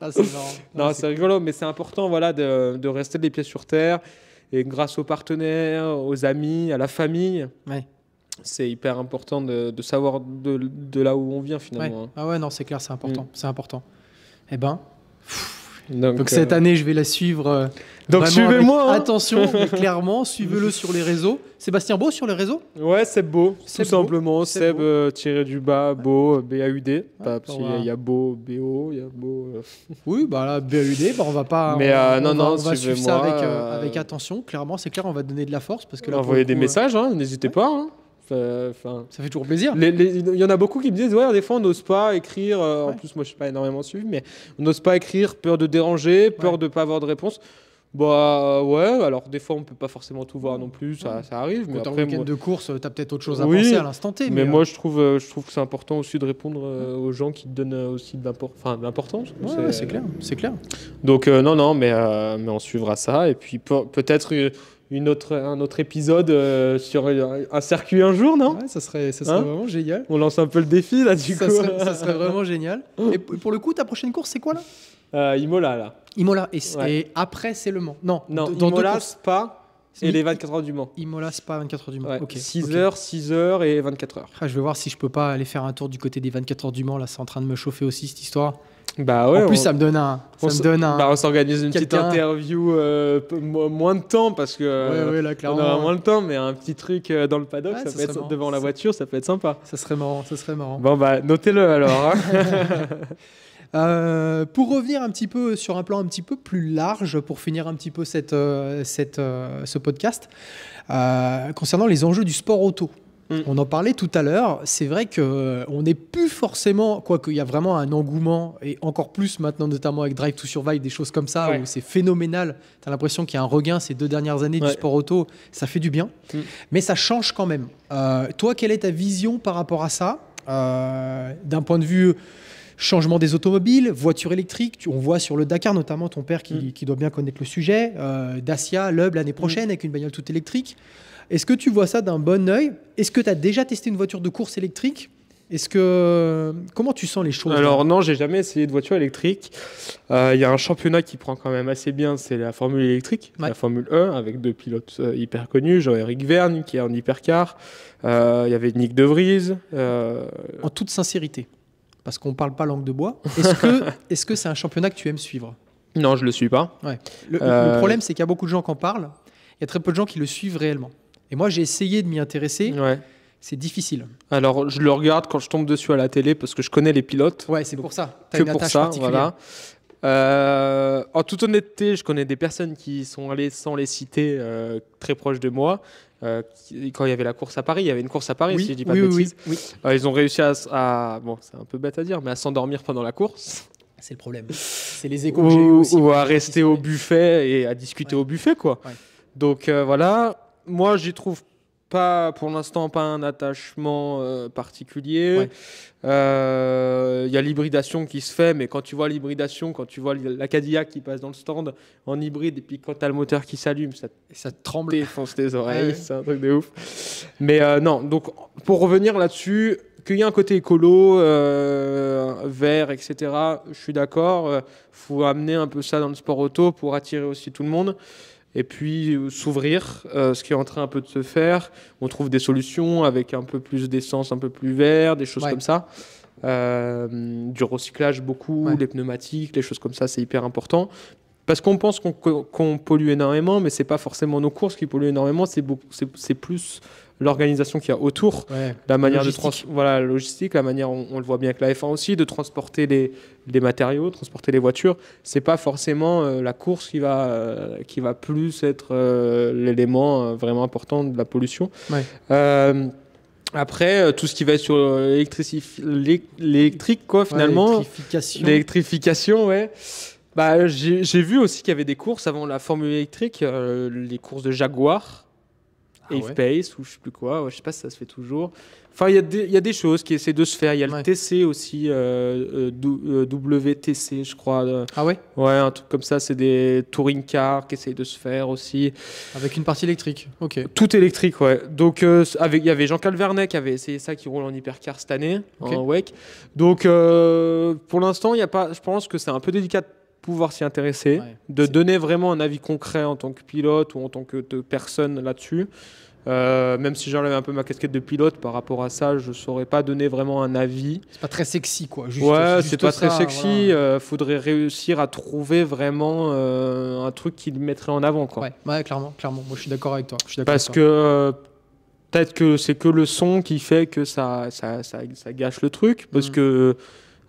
Speaker 2: c'est marrant.
Speaker 1: Non, c'est rigolo. Mais c'est important de rester les pieds sur terre. Et grâce aux partenaires, aux amis, à la famille, c'est hyper important de savoir de là où on vient finalement.
Speaker 2: Ah ouais, non, c'est clair, c'est important. C'est important. Eh ben,
Speaker 1: donc
Speaker 2: cette année, je vais la suivre.
Speaker 1: Donc suivez-moi.
Speaker 2: Attention, mais clairement, suivez-le sur les réseaux. Sébastien Beau sur les réseaux.
Speaker 1: Ouais, Seb Beau, tout simplement. Seb tiré du bas, Beau, B-A-U-D. Parce qu'il y a Beau, B-O, il y a Beau.
Speaker 2: Oui, bah là, B-A-U-D, on va pas.
Speaker 1: Mais
Speaker 2: on va suivre ça avec attention. Clairement, c'est clair, on va donner de la force. Parce que là,
Speaker 1: envoyez des messages, n'hésitez pas.
Speaker 2: Ça fait toujours plaisir.
Speaker 1: Il y en a beaucoup qui me disent des fois on n'ose pas écrire. En plus, moi je suis pas énormément suivi, mais on n'ose pas écrire, peur de déranger, peur de pas avoir de réponse. Bah ouais, alors des fois on peut pas forcément tout voir non plus, ça arrive.
Speaker 2: Quand
Speaker 1: mais
Speaker 2: t'es en
Speaker 1: après,
Speaker 2: week-end de course, t'as peut-être autre chose à penser à l'instant T.
Speaker 1: Mais moi je trouve que c'est important aussi de répondre aux gens qui te donnent aussi de l'importance.
Speaker 2: Ouais, c'est clair, c'est clair.
Speaker 1: Donc non, mais on suivra ça et puis peut-être un autre épisode sur un circuit un jour, non?
Speaker 2: Ouais, ça serait vraiment génial.
Speaker 1: On lance un peu le défi là du coup.
Speaker 2: Ça serait vraiment génial. Et pour le coup, ta prochaine course, c'est quoi là?
Speaker 1: Imola là.
Speaker 2: Imola et après c'est Le Mans. Non,
Speaker 1: Imola, Spa et les 24 heures du Mans.
Speaker 2: Imola, Spa, 24 heures du Mans.
Speaker 1: Ouais, 6 heures et 24 heures.
Speaker 2: Je vais voir si je peux pas aller faire un tour du côté des 24 heures du Mans. Là, c'est en train de me chauffer aussi cette histoire.
Speaker 1: Bah ouais.
Speaker 2: En plus, ça me donne un.
Speaker 1: On s'organise une petite interview moins de temps parce que
Speaker 2: là,
Speaker 1: on aura moins de temps, mais un petit truc dans le paddock, ça peut être devant la voiture, ça peut être sympa.
Speaker 2: Ça serait marrant.
Speaker 1: Bon bah notez-le alors.
Speaker 2: Pour revenir un petit peu sur un plan un petit peu plus large, pour finir un petit peu ce podcast, concernant les enjeux du sport auto. On en parlait tout à l'heure, c'est vrai qu'on n'est plus forcément, quoique il y a vraiment un engouement, et encore plus maintenant notamment avec Drive to Survive, des choses comme ça, où c'est phénoménal, tu as l'impression qu'il y a un regain ces 2 dernières années du sport auto, ça fait du bien, mais ça change quand même. Toi, quelle est ta vision par rapport à ça, d'un point de vue changement des automobiles, voitures électriques, on voit sur le Dakar notamment ton père qui doit bien connaître le sujet, Dacia, Loeb l'année prochaine avec une bagnole toute électrique. Est-ce que tu vois ça d'un bon œil? Est-ce que tu as déjà testé une voiture de course électrique? Comment tu sens les choses?
Speaker 1: Alors non, j'ai jamais essayé de voiture électrique. Il y a un championnat qui prend quand même assez bien, c'est la Formule électrique, la Formule 1, avec 2 pilotes hyper connus, Jean-Éric Vergne qui est en hypercar, il y avait Nick De Vries.
Speaker 2: En toute sincérité, parce qu'on parle pas langue de bois, est-ce que c'est un championnat que tu aimes suivre?
Speaker 1: Non, je le suis pas.
Speaker 2: Le problème, c'est qu'il y a beaucoup de gens qui en parlent, il y a très peu de gens qui le suivent réellement. Et moi, j'ai essayé de m'y intéresser. C'est difficile. Alors, je le regarde quand je tombe dessus à la télé parce que je connais les pilotes. Ouais, c'est pour ça. T'as une attache particulière. Voilà. En toute honnêteté, je connais des personnes qui sont allées, sans les citer, très proches de moi. Quand il y avait la course à Paris, il y avait une course à Paris, si je dis pas de bêtises. Ils ont réussi bon, c'est un peu bête à dire, mais à s'endormir pendant la course. C'est le problème. C'est les échos que j'ai eu aussi. Ou à rester au buffet et à discuter au buffet, quoi. Donc voilà. Moi, j'y trouve pas, pour l'instant, pas un attachement particulier. Il y a l'hybridation qui se fait, mais quand tu vois l'hybridation, quand tu vois la Cadillac qui passe dans le stand en hybride, et puis quand tu as le moteur qui s'allume, ça te tremble, défonce tes oreilles, c'est un truc de ouf. Mais non, donc pour revenir là-dessus, qu'il y ait un côté écolo, vert, etc., je suis d'accord. Faut amener un peu ça dans le sport auto pour attirer aussi tout le monde.
Speaker 1: et puis s'ouvrir, ce qui est en train un peu de se faire. On trouve des solutions avec un peu plus d'essence, un peu plus vert, des choses comme ça. Du recyclage beaucoup, les pneumatiques, les choses comme ça, c'est hyper important. Parce qu'on pense qu'on pollue énormément, mais c'est pas forcément nos courses qui polluent énormément, c'est plus l'organisation qu'il y a autour, la manière la logistique, la manière, on le voit bien avec la F1 aussi, de transporter les matériaux, transporter les voitures. C'est pas forcément la course qui va plus être l'élément vraiment important de la pollution. Après, tout ce qui va être sur l'électrique, quoi, finalement. L'électrification, ouais. Bah, j'ai vu aussi qu'il y avait des courses avant la Formule électrique, les courses de Jaguar, Pace ou je sais plus quoi, je sais pas si ça se fait toujours. Enfin, il y a des choses qui essaient de se faire. Il y a le TC aussi, WTC, je crois.
Speaker 2: Ah ouais?
Speaker 1: Ouais, un truc comme ça, c'est des touring cars qui essayent de se faire aussi.
Speaker 2: Avec une partie électrique, ok.
Speaker 1: Tout électrique, ouais. Donc, il y avait Jean Calvernet qui avait essayé ça, qui roule en hypercar cette année, en WEC. Donc, pour l'instant, il y a pas. Je pense que c'est un peu délicat de pouvoir s'y intéresser, de donner vraiment un avis concret en tant que pilote ou en tant que personne là-dessus. Même si j'enlève un peu ma casquette de pilote par rapport à ça, je saurais pas donner vraiment un avis.
Speaker 2: C'est pas très sexy, quoi.
Speaker 1: C'est pas très sexy. Faudrait réussir à trouver vraiment un truc qui le mettrait en avant, quoi.
Speaker 2: Ouais, clairement. Moi, je suis d'accord avec toi.
Speaker 1: Parce que peut-être que c'est que le son qui fait que ça gâche le truc, parce que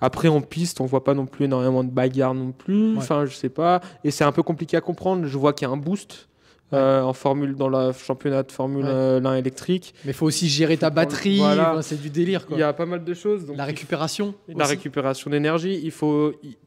Speaker 1: après, en piste, on voit pas non plus énormément de bagarres non plus. Enfin, je sais pas. Et c'est un peu compliqué à comprendre. Je vois qu'il y a un boost dans le championnat de Formule 1 électrique.
Speaker 2: Mais il faut aussi gérer ta batterie. C'est du délire, quoi.
Speaker 1: Il y a pas mal de choses. Donc
Speaker 2: la récupération.
Speaker 1: La récupération d'énergie.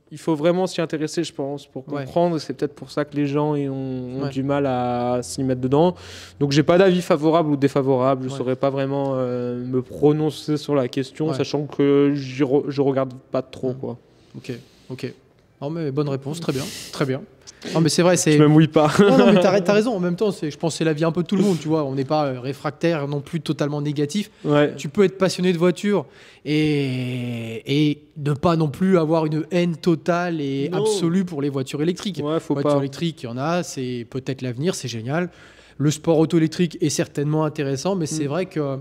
Speaker 1: Il faut vraiment s'y intéresser, je pense, pour comprendre. C'est peut-être pour ça que les gens ont du mal à s'y mettre dedans. Donc, j'ai pas d'avis favorable ou défavorable. Je saurais pas vraiment me prononcer sur la question, sachant que je regarde pas trop, quoi.
Speaker 2: Ok. Non, mais bonne réponse. Très bien. Non, mais c'est vrai,
Speaker 1: je me mouille pas.
Speaker 2: non, mais t'as raison. En même temps, je pense que c'est l'avis un peu de tout le monde, tu vois. On n'est pas réfractaire non plus totalement négatif. Tu peux être passionné de voiture et ne pas non plus avoir une haine totale et absolue pour les voitures électriques. Voitures électriques, il y en a, c'est peut-être l'avenir, c'est génial. Le sport auto-électrique est certainement intéressant, mais c'est vrai que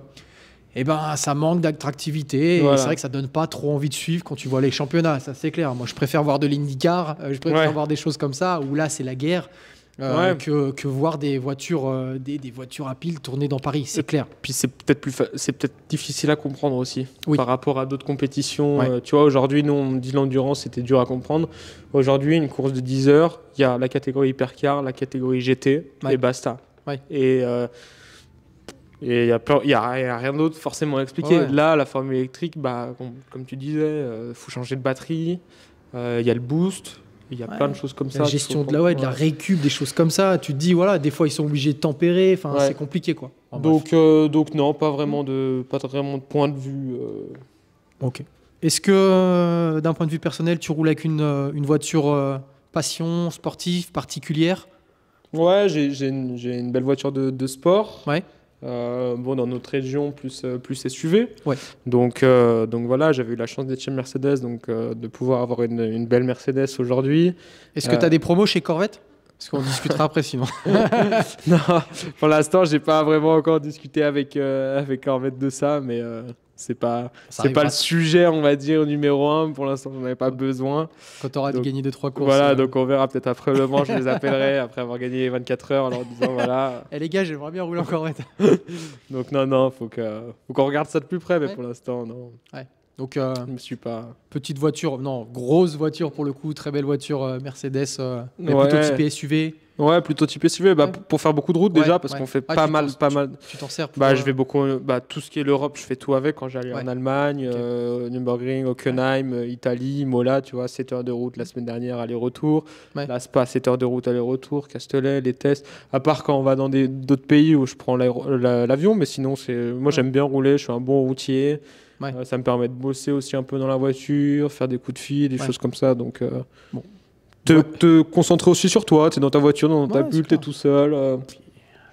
Speaker 2: ça manque d'attractivité. Et c'est vrai que ça donne pas trop envie de suivre quand tu vois les championnats, ça c'est clair. Moi, je préfère voir de l'IndyCar, je préfère voir des choses comme ça, où là, c'est la guerre, que voir des voitures, des voitures à piles tourner dans Paris, c'est clair.
Speaker 1: Puis c'est peut-être difficile à comprendre aussi, par rapport à d'autres compétitions. Tu vois, aujourd'hui, nous, on dit l'endurance, c'était dur à comprendre. Aujourd'hui, une course de 10 heures, il y a la catégorie hypercar, la catégorie GT, et basta. Et il n'y a rien d'autre forcément à expliquer. Là, la formule électrique, comme tu disais, faut changer de batterie, il y a le boost, il y a plein de choses comme ça.
Speaker 2: La gestion de la récup, des choses comme ça. Tu te dis, des fois, ils sont obligés de tempérer. C'est compliqué, quoi.
Speaker 1: Donc non, pas vraiment de point de vue.
Speaker 2: Ok. Est-ce que, d'un point de vue personnel, tu roules avec une voiture passion sportive particulière?
Speaker 1: Ouais, j'ai une belle voiture de sport. Dans notre région, plus SUV. Donc voilà, j'avais eu la chance d'être chez Mercedes, de pouvoir avoir une belle Mercedes aujourd'hui.
Speaker 2: Est-ce que tu as des promos chez Corvette? Parce qu'on discutera après sinon.
Speaker 1: Non, pour l'instant, j'ai pas vraiment encore discuté avec Corvette de ça, mais c'est pas le sujet, on va dire, numéro 1. Pour l'instant, on n'avait pas besoin.
Speaker 2: Quand tu auras gagné 2-3 courses.
Speaker 1: Voilà, donc on verra peut-être après Le Mans, je les appellerai après avoir gagné les 24 heures en leur disant voilà.
Speaker 2: Les gars, j'aimerais bien rouler en Corvette.
Speaker 1: Donc non, faut qu'on regarde ça de plus près, mais pour l'instant, non.
Speaker 2: Donc,
Speaker 1: je me suis pas.
Speaker 2: Petite voiture, grosse voiture pour le coup, très belle voiture Mercedes, mais plutôt type SUV.
Speaker 1: Ouais, plutôt type SUV, pour faire beaucoup de routes déjà, parce qu'on fait pas mal.
Speaker 2: Tu t'en sers
Speaker 1: je vais beaucoup. Tout ce qui est l'Europe, je fais tout avec quand j'allais en Allemagne, Nürburgring, Hockenheim, Italie, Mola, tu vois, 7 heures de route la semaine dernière, aller-retour. Là, Spa, 7 heures de route, aller-retour, Castellet, les tests. À part quand on va dans d'autres pays où je prends l'avion, mais sinon, moi j'aime bien rouler, je suis un bon routier. Ça me permet de bosser aussi un peu dans la voiture, faire des coups de fil, des choses comme ça. Donc, te concentrer aussi sur toi. Tu es dans ta voiture, dans ta bulle, tu es tout seul.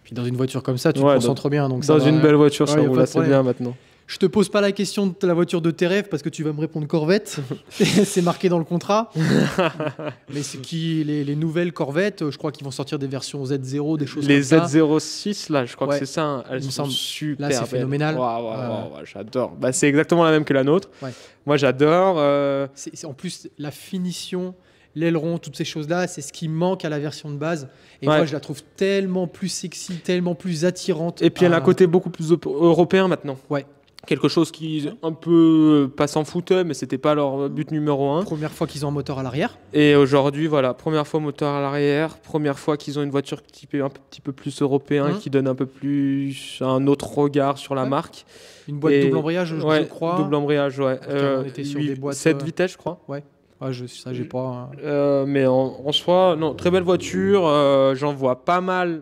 Speaker 2: Puis dans une voiture comme ça, tu te concentres bien. Donc
Speaker 1: dans une belle voiture, ça roule assez bien maintenant.
Speaker 2: Je te pose pas la question de la voiture de tes rêves parce que tu vas me répondre Corvette. C'est marqué dans le contrat. Mais c'est les nouvelles Corvettes, je crois qu'ils vont sortir des versions Z0, des choses comme ça.
Speaker 1: Les Z06, là, je crois que c'est ça. Hein, elles
Speaker 2: me
Speaker 1: sont
Speaker 2: semble.
Speaker 1: super
Speaker 2: Là, c'est
Speaker 1: belles.
Speaker 2: phénoménal.
Speaker 1: Wow, j'adore. Bah, c'est exactement la même que la nôtre.
Speaker 2: Ouais.
Speaker 1: Moi, j'adore.
Speaker 2: En plus, la finition, l'aileron, toutes ces choses-là, c'est ce qui manque à la version de base. Et
Speaker 1: Ouais.
Speaker 2: moi, je la trouve tellement plus sexy, tellement plus attirante.
Speaker 1: Et puis, elle a un côté beaucoup plus européen maintenant.
Speaker 2: Ouais.
Speaker 1: Quelque chose qui un peu pas s'en foutait, mais c'était pas leur but numéro 1.
Speaker 2: Première fois qu'ils ont un moteur à l'arrière.
Speaker 1: Et aujourd'hui, voilà, première fois moteur à l'arrière, première fois qu'ils ont une voiture typée un petit peu plus européen, qui donne un peu plus un autre regard sur la marque.
Speaker 2: Une boîte double embrayage, je crois.
Speaker 1: Double embrayage, ouais.
Speaker 2: On était sur des boîtes
Speaker 1: 7 vitesses, je crois.
Speaker 2: Ouais. Ça, j'ai pas.
Speaker 1: Mais en soi, non, très belle voiture. J'en vois pas mal,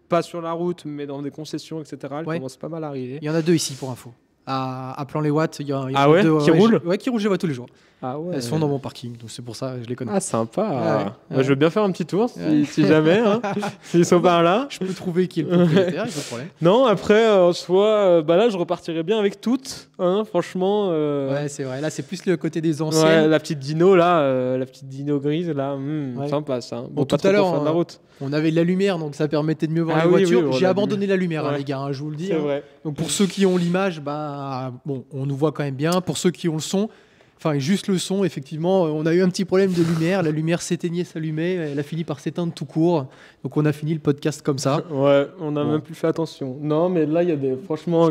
Speaker 1: pas sur la route, mais dans des concessions, etc. Elle commence pas mal à arriver.
Speaker 2: Il y en a 2 ici pour info. À Plan-les-Ouates, il y en
Speaker 1: a 2 qui roulent.
Speaker 2: Ouais, qui roulent, je les vois tous les jours.
Speaker 1: Ah ouais.
Speaker 2: Elles sont dans mon parking, donc c'est pour ça que je les connais.
Speaker 1: Ah, sympa.
Speaker 2: Ouais.
Speaker 1: Bah, je veux bien faire un petit tour si jamais, hein, s'ils sont par là.
Speaker 2: Je peux trouver qui est le propriétaire, il n'y a pas de problème.
Speaker 1: Non, après, en soi, là, je repartirais bien avec toutes. Hein, franchement.
Speaker 2: Ouais, c'est vrai. Là, c'est plus le côté des anciennes.
Speaker 1: Ouais, la petite Dino, là, la petite Dino grise, là, sympa ça.
Speaker 2: Bon,
Speaker 1: pas
Speaker 2: tout à l'heure,
Speaker 1: de la route.
Speaker 2: On avait de la lumière, donc ça permettait de mieux voir les voitures. J'ai abandonné la lumière, les gars, je vous le dis.
Speaker 1: C'est vrai.
Speaker 2: Donc pour ceux qui ont l'image, on nous voit quand même bien. Pour ceux qui ont le son, juste le son, effectivement, on a eu un petit problème de lumière. La lumière s'éteignait, s'allumait. Elle a fini par s'éteindre tout court. Donc on a fini le podcast comme ça.
Speaker 1: Ouais, on n'a même plus fait attention. Non, mais là, il y a franchement...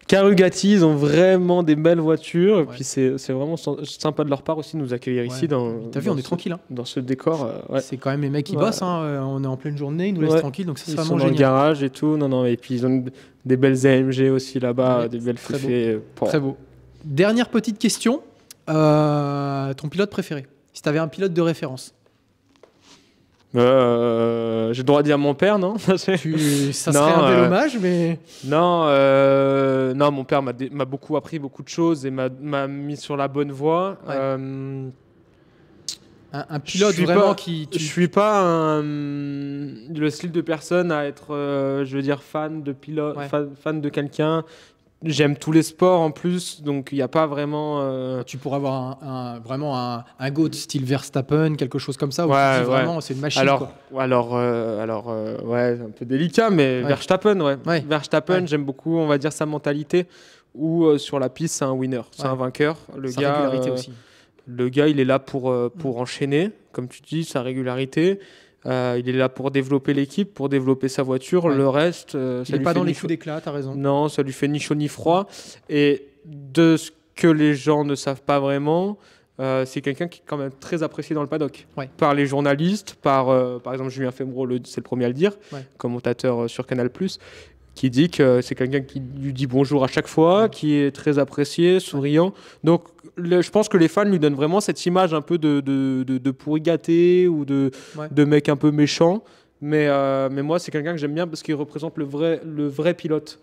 Speaker 1: Carugati, ils ont vraiment des belles voitures. Et puis c'est vraiment sympa de leur part aussi de nous accueillir ici.
Speaker 2: T'as vu, on est tranquille. Hein.
Speaker 1: Dans ce décor.
Speaker 2: C'est quand même les mecs qui bossent. Hein. On est en pleine journée, ils nous laissent tranquilles. Donc c'est vraiment génial.
Speaker 1: Ils sont dans le garage et tout. Non, et puis ils ont des belles AMG aussi là-bas, des belles fluffées.
Speaker 2: Très beau. Dernière petite question. Ton pilote préféré? Si tu avais un pilote de référence?
Speaker 1: J'ai le droit de dire mon père, non?
Speaker 2: Ça serait un bel hommage, mais...
Speaker 1: Non, mon père m'a beaucoup appris beaucoup de choses et m'a mis sur la bonne voie.
Speaker 2: Ouais. Un pilote vraiment qui...
Speaker 1: Je suis pas le style de personne à être, je veux dire, fan de pilote, fan de quelqu'un. J'aime tous les sports en plus, donc il n'y a pas vraiment...
Speaker 2: Tu pourrais avoir vraiment un GOAT style Verstappen, quelque chose comme ça, où vraiment c'est une machine.
Speaker 1: Alors, un peu délicat, mais Verstappen, Verstappen, j'aime beaucoup, on va dire, sa mentalité, où sur la piste, c'est un winner, c'est un vainqueur. Sa régularité aussi. Le gars, il est là pour enchaîner, comme tu dis, sa régularité. Il est là pour développer l'équipe, pour développer sa voiture. Le reste, ça
Speaker 2: il n'est pas dans les coups d'éclat, t'as raison.
Speaker 1: Non, ça lui fait ni chaud ni froid. Et de ce que les gens ne savent pas vraiment, c'est quelqu'un qui est quand même très apprécié dans le paddock. Par les journalistes, par exemple Julien Febvre, c'est le premier à le dire, commentateur sur Canal+, qui dit que c'est quelqu'un qui lui dit bonjour à chaque fois, qui est très apprécié, souriant. Donc, je pense que les fans lui donnent vraiment cette image un peu de pourri gâté ou de mec un peu méchant. Mais moi, c'est quelqu'un que j'aime bien parce qu'il représente le vrai pilote.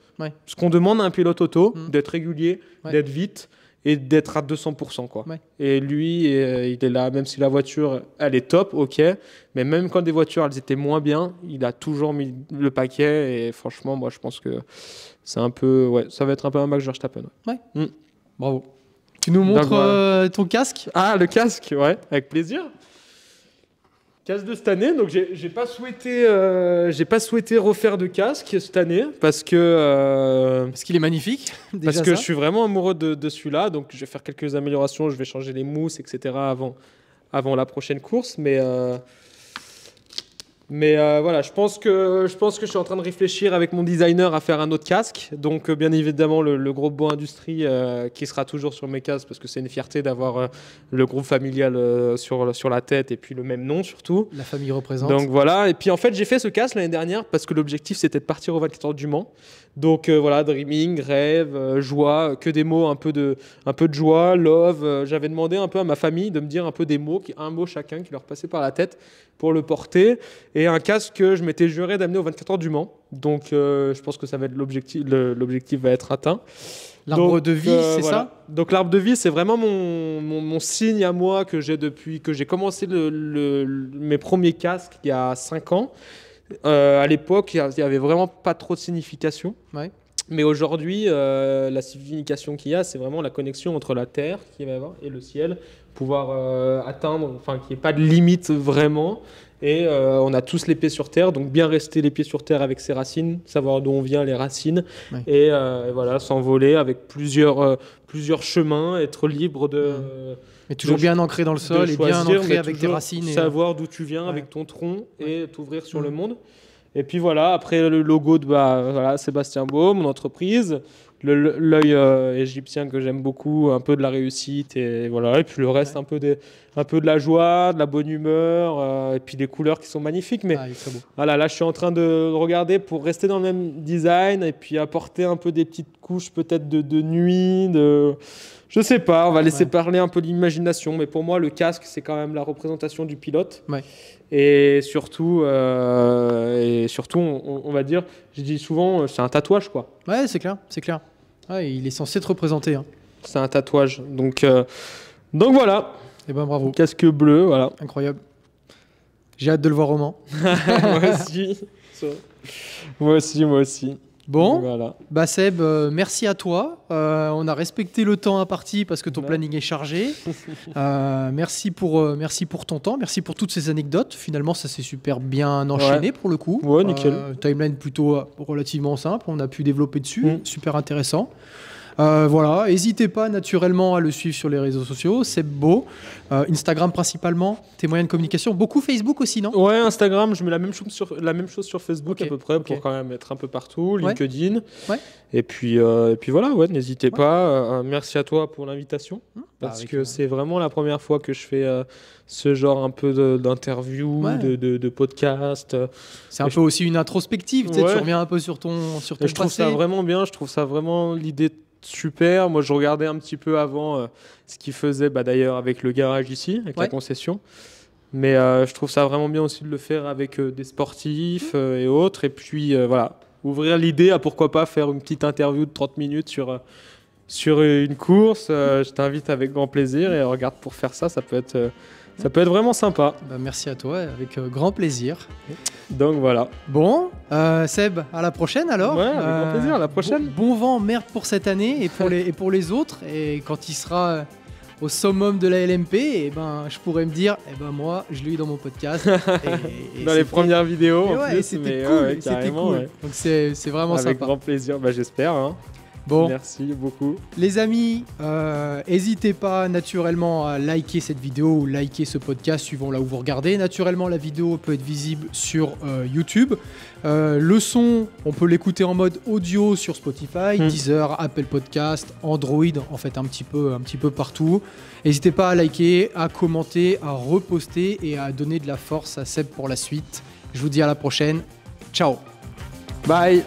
Speaker 1: Ce qu'on demande à un pilote auto, d'être régulier, d'être vite et d'être à 200%. Quoi. Et lui, il est là, même si la voiture, elle est top, ok. Mais même quand des voitures, elles étaient moins bien, il a toujours mis le paquet. Et franchement, moi, je pense que c'est un peu... Ouais, ça va être un peu un Max Verstappen.
Speaker 2: Bravo. Tu nous montres ton casque?
Speaker 1: Ah, le casque, ouais, avec plaisir. Casque de cette année, donc j'ai pas souhaité refaire de casque cette année parce qu'il
Speaker 2: est magnifique.
Speaker 1: Parce que je suis vraiment amoureux de celui-là, donc je vais faire quelques améliorations, je vais changer les mousses, etc. avant la prochaine course, mais voilà, je pense que je suis en train de réfléchir avec mon designer à faire un autre casque. Donc, bien évidemment, le groupe Bois Industrie qui sera toujours sur mes casques parce que c'est une fierté d'avoir le groupe familial sur la tête et puis le même nom surtout.
Speaker 2: La famille représente.
Speaker 1: Donc voilà, et puis en fait, j'ai fait ce casque l'année dernière parce que l'objectif c'était de partir au 24 heures du Mans. Donc voilà, dreaming, rêve, joie, que des mots, un peu de joie, love. J'avais demandé un peu à ma famille de me dire un peu des mots, un mot chacun qui leur passait par la tête pour le porter. Et un casque que je m'étais juré d'amener au 24 heures du Mans. Donc je pense que ça va être l'objectif va être atteint.
Speaker 2: L'arbre de vie, c'est voilà. Ça?
Speaker 1: Donc l'arbre de vie, c'est vraiment mon signe à moi que j'ai depuis que j'ai commencé mes premiers casques il y a 5 ans. À l'époque, il n'y avait vraiment pas trop de signification.
Speaker 2: Ouais.
Speaker 1: Mais aujourd'hui, la signification qu'il y a, c'est vraiment la connexion entre la terre qu'il va y avoir et le ciel, pouvoir atteindre, enfin qu'il n'y ait pas de limite vraiment. Et on a tous les pieds sur terre, donc bien rester les pieds sur terre avec ses racines, savoir d'où on vient, les racines,
Speaker 2: Ouais.
Speaker 1: et voilà, s'envoler avec plusieurs chemins, être libre
Speaker 2: Mais toujours
Speaker 1: de
Speaker 2: bien ancré dans le sol et bien
Speaker 1: choisir,
Speaker 2: ancré
Speaker 1: mais
Speaker 2: avec tes
Speaker 1: toujours
Speaker 2: racines.
Speaker 1: savoir d'où tu viens
Speaker 2: Ouais.
Speaker 1: avec ton tronc et t'ouvrir sur
Speaker 2: Mm.
Speaker 1: le monde. Et puis voilà, après le logo de voilà, Sébastien Beau, mon entreprise, l'œil égyptien que j'aime beaucoup, un peu de la réussite et voilà, et puis le reste un peu de la joie, de la bonne humeur et puis des couleurs qui sont magnifiques. Mais
Speaker 2: Il est très beau.
Speaker 1: voilà, là je suis en train de regarder pour rester dans le même design et puis apporter un peu des petites couches peut-être de nuit, je sais pas, on va laisser parler un peu l'imagination, mais pour moi le casque c'est quand même la représentation du pilote.
Speaker 2: Ouais.
Speaker 1: Et surtout, on va dire, je dis souvent, c'est un tatouage quoi.
Speaker 2: Ouais, c'est clair, c'est clair. Ouais, il est censé te représenter. Hein.
Speaker 1: C'est un tatouage. Donc voilà,
Speaker 2: Et ben bravo,
Speaker 1: casque bleu, voilà.
Speaker 2: incroyable. J'ai hâte de le voir au Mans.
Speaker 1: Moi aussi. Moi aussi.
Speaker 2: Bon,
Speaker 1: Voilà.
Speaker 2: bah Seb, merci à toi. On a respecté le temps imparti parce que ton planning est chargé. Merci pour ton temps, merci pour toutes ces anecdotes. Finalement, ça s'est super bien enchaîné pour le coup.
Speaker 1: Ouais, nickel.
Speaker 2: Timeline plutôt relativement simple, on a pu développer dessus, super intéressant. Voilà, n'hésitez pas naturellement à le suivre sur les réseaux sociaux, c'est beau. Instagram principalement, tes moyens de communication, beaucoup Facebook aussi, non?
Speaker 1: Ouais, Instagram, je mets la même chose sur Facebook
Speaker 2: Ok,
Speaker 1: à peu près pour
Speaker 2: ok.
Speaker 1: quand même être un peu partout,
Speaker 2: Ouais.
Speaker 1: LinkedIn.
Speaker 2: Ouais.
Speaker 1: Et puis voilà, ouais, n'hésitez pas. Merci à toi pour l'invitation parce
Speaker 2: avec,
Speaker 1: que c'est vraiment la première fois que je fais ce genre un peu d'interview,
Speaker 2: Ouais.
Speaker 1: de podcast.
Speaker 2: C'est un peu aussi une introspective, tu sais,
Speaker 1: Ouais.
Speaker 2: tu reviens un peu sur ton
Speaker 1: Et je trouve
Speaker 2: passé.
Speaker 1: ça vraiment bien, je trouve ça vraiment l'idée super. Moi, je regardais un petit peu avant ce qu'il faisait d'ailleurs avec le garage ici, avec la
Speaker 2: Ouais.
Speaker 1: concession. Mais je trouve ça vraiment bien aussi de le faire avec des sportifs et autres. Et puis voilà, ouvrir l'idée à pourquoi pas faire une petite interview de 30 minutes sur une course. Je t'invite avec grand plaisir et regarde, pour faire ça, ça peut être vraiment sympa.
Speaker 2: Bah, merci à toi, avec grand plaisir.
Speaker 1: Donc voilà.
Speaker 2: Bon, Seb, à la prochaine alors.
Speaker 1: Ouais, avec grand plaisir, à la prochaine.
Speaker 2: Bon vent, merde pour cette année et pour les autres. Et quand il sera au summum de la LMP, et ben, je pourrais me dire, moi, je l'ai eu dans mon podcast. et
Speaker 1: Dans les premières vidéos,
Speaker 2: Mais
Speaker 1: en
Speaker 2: ouais,
Speaker 1: plus,
Speaker 2: c'était
Speaker 1: mais
Speaker 2: cool.
Speaker 1: ouais,
Speaker 2: C'était
Speaker 1: carrément,
Speaker 2: cool.
Speaker 1: ouais.
Speaker 2: Donc c'est vraiment
Speaker 1: Avec
Speaker 2: sympa.
Speaker 1: grand plaisir, j'espère. Hein.
Speaker 2: Bon,
Speaker 1: Merci beaucoup.
Speaker 2: les amis, n'hésitez pas naturellement à liker cette vidéo ou liker ce podcast suivant là où vous regardez. Naturellement, la vidéo peut être visible sur YouTube. Le son, on peut l'écouter en mode audio sur Spotify, Deezer, Apple Podcast, Android, en fait un petit peu partout. N'hésitez pas à liker, à commenter, à reposter et à donner de la force à Seb pour la suite. Je vous dis à la prochaine. Ciao.
Speaker 1: Bye.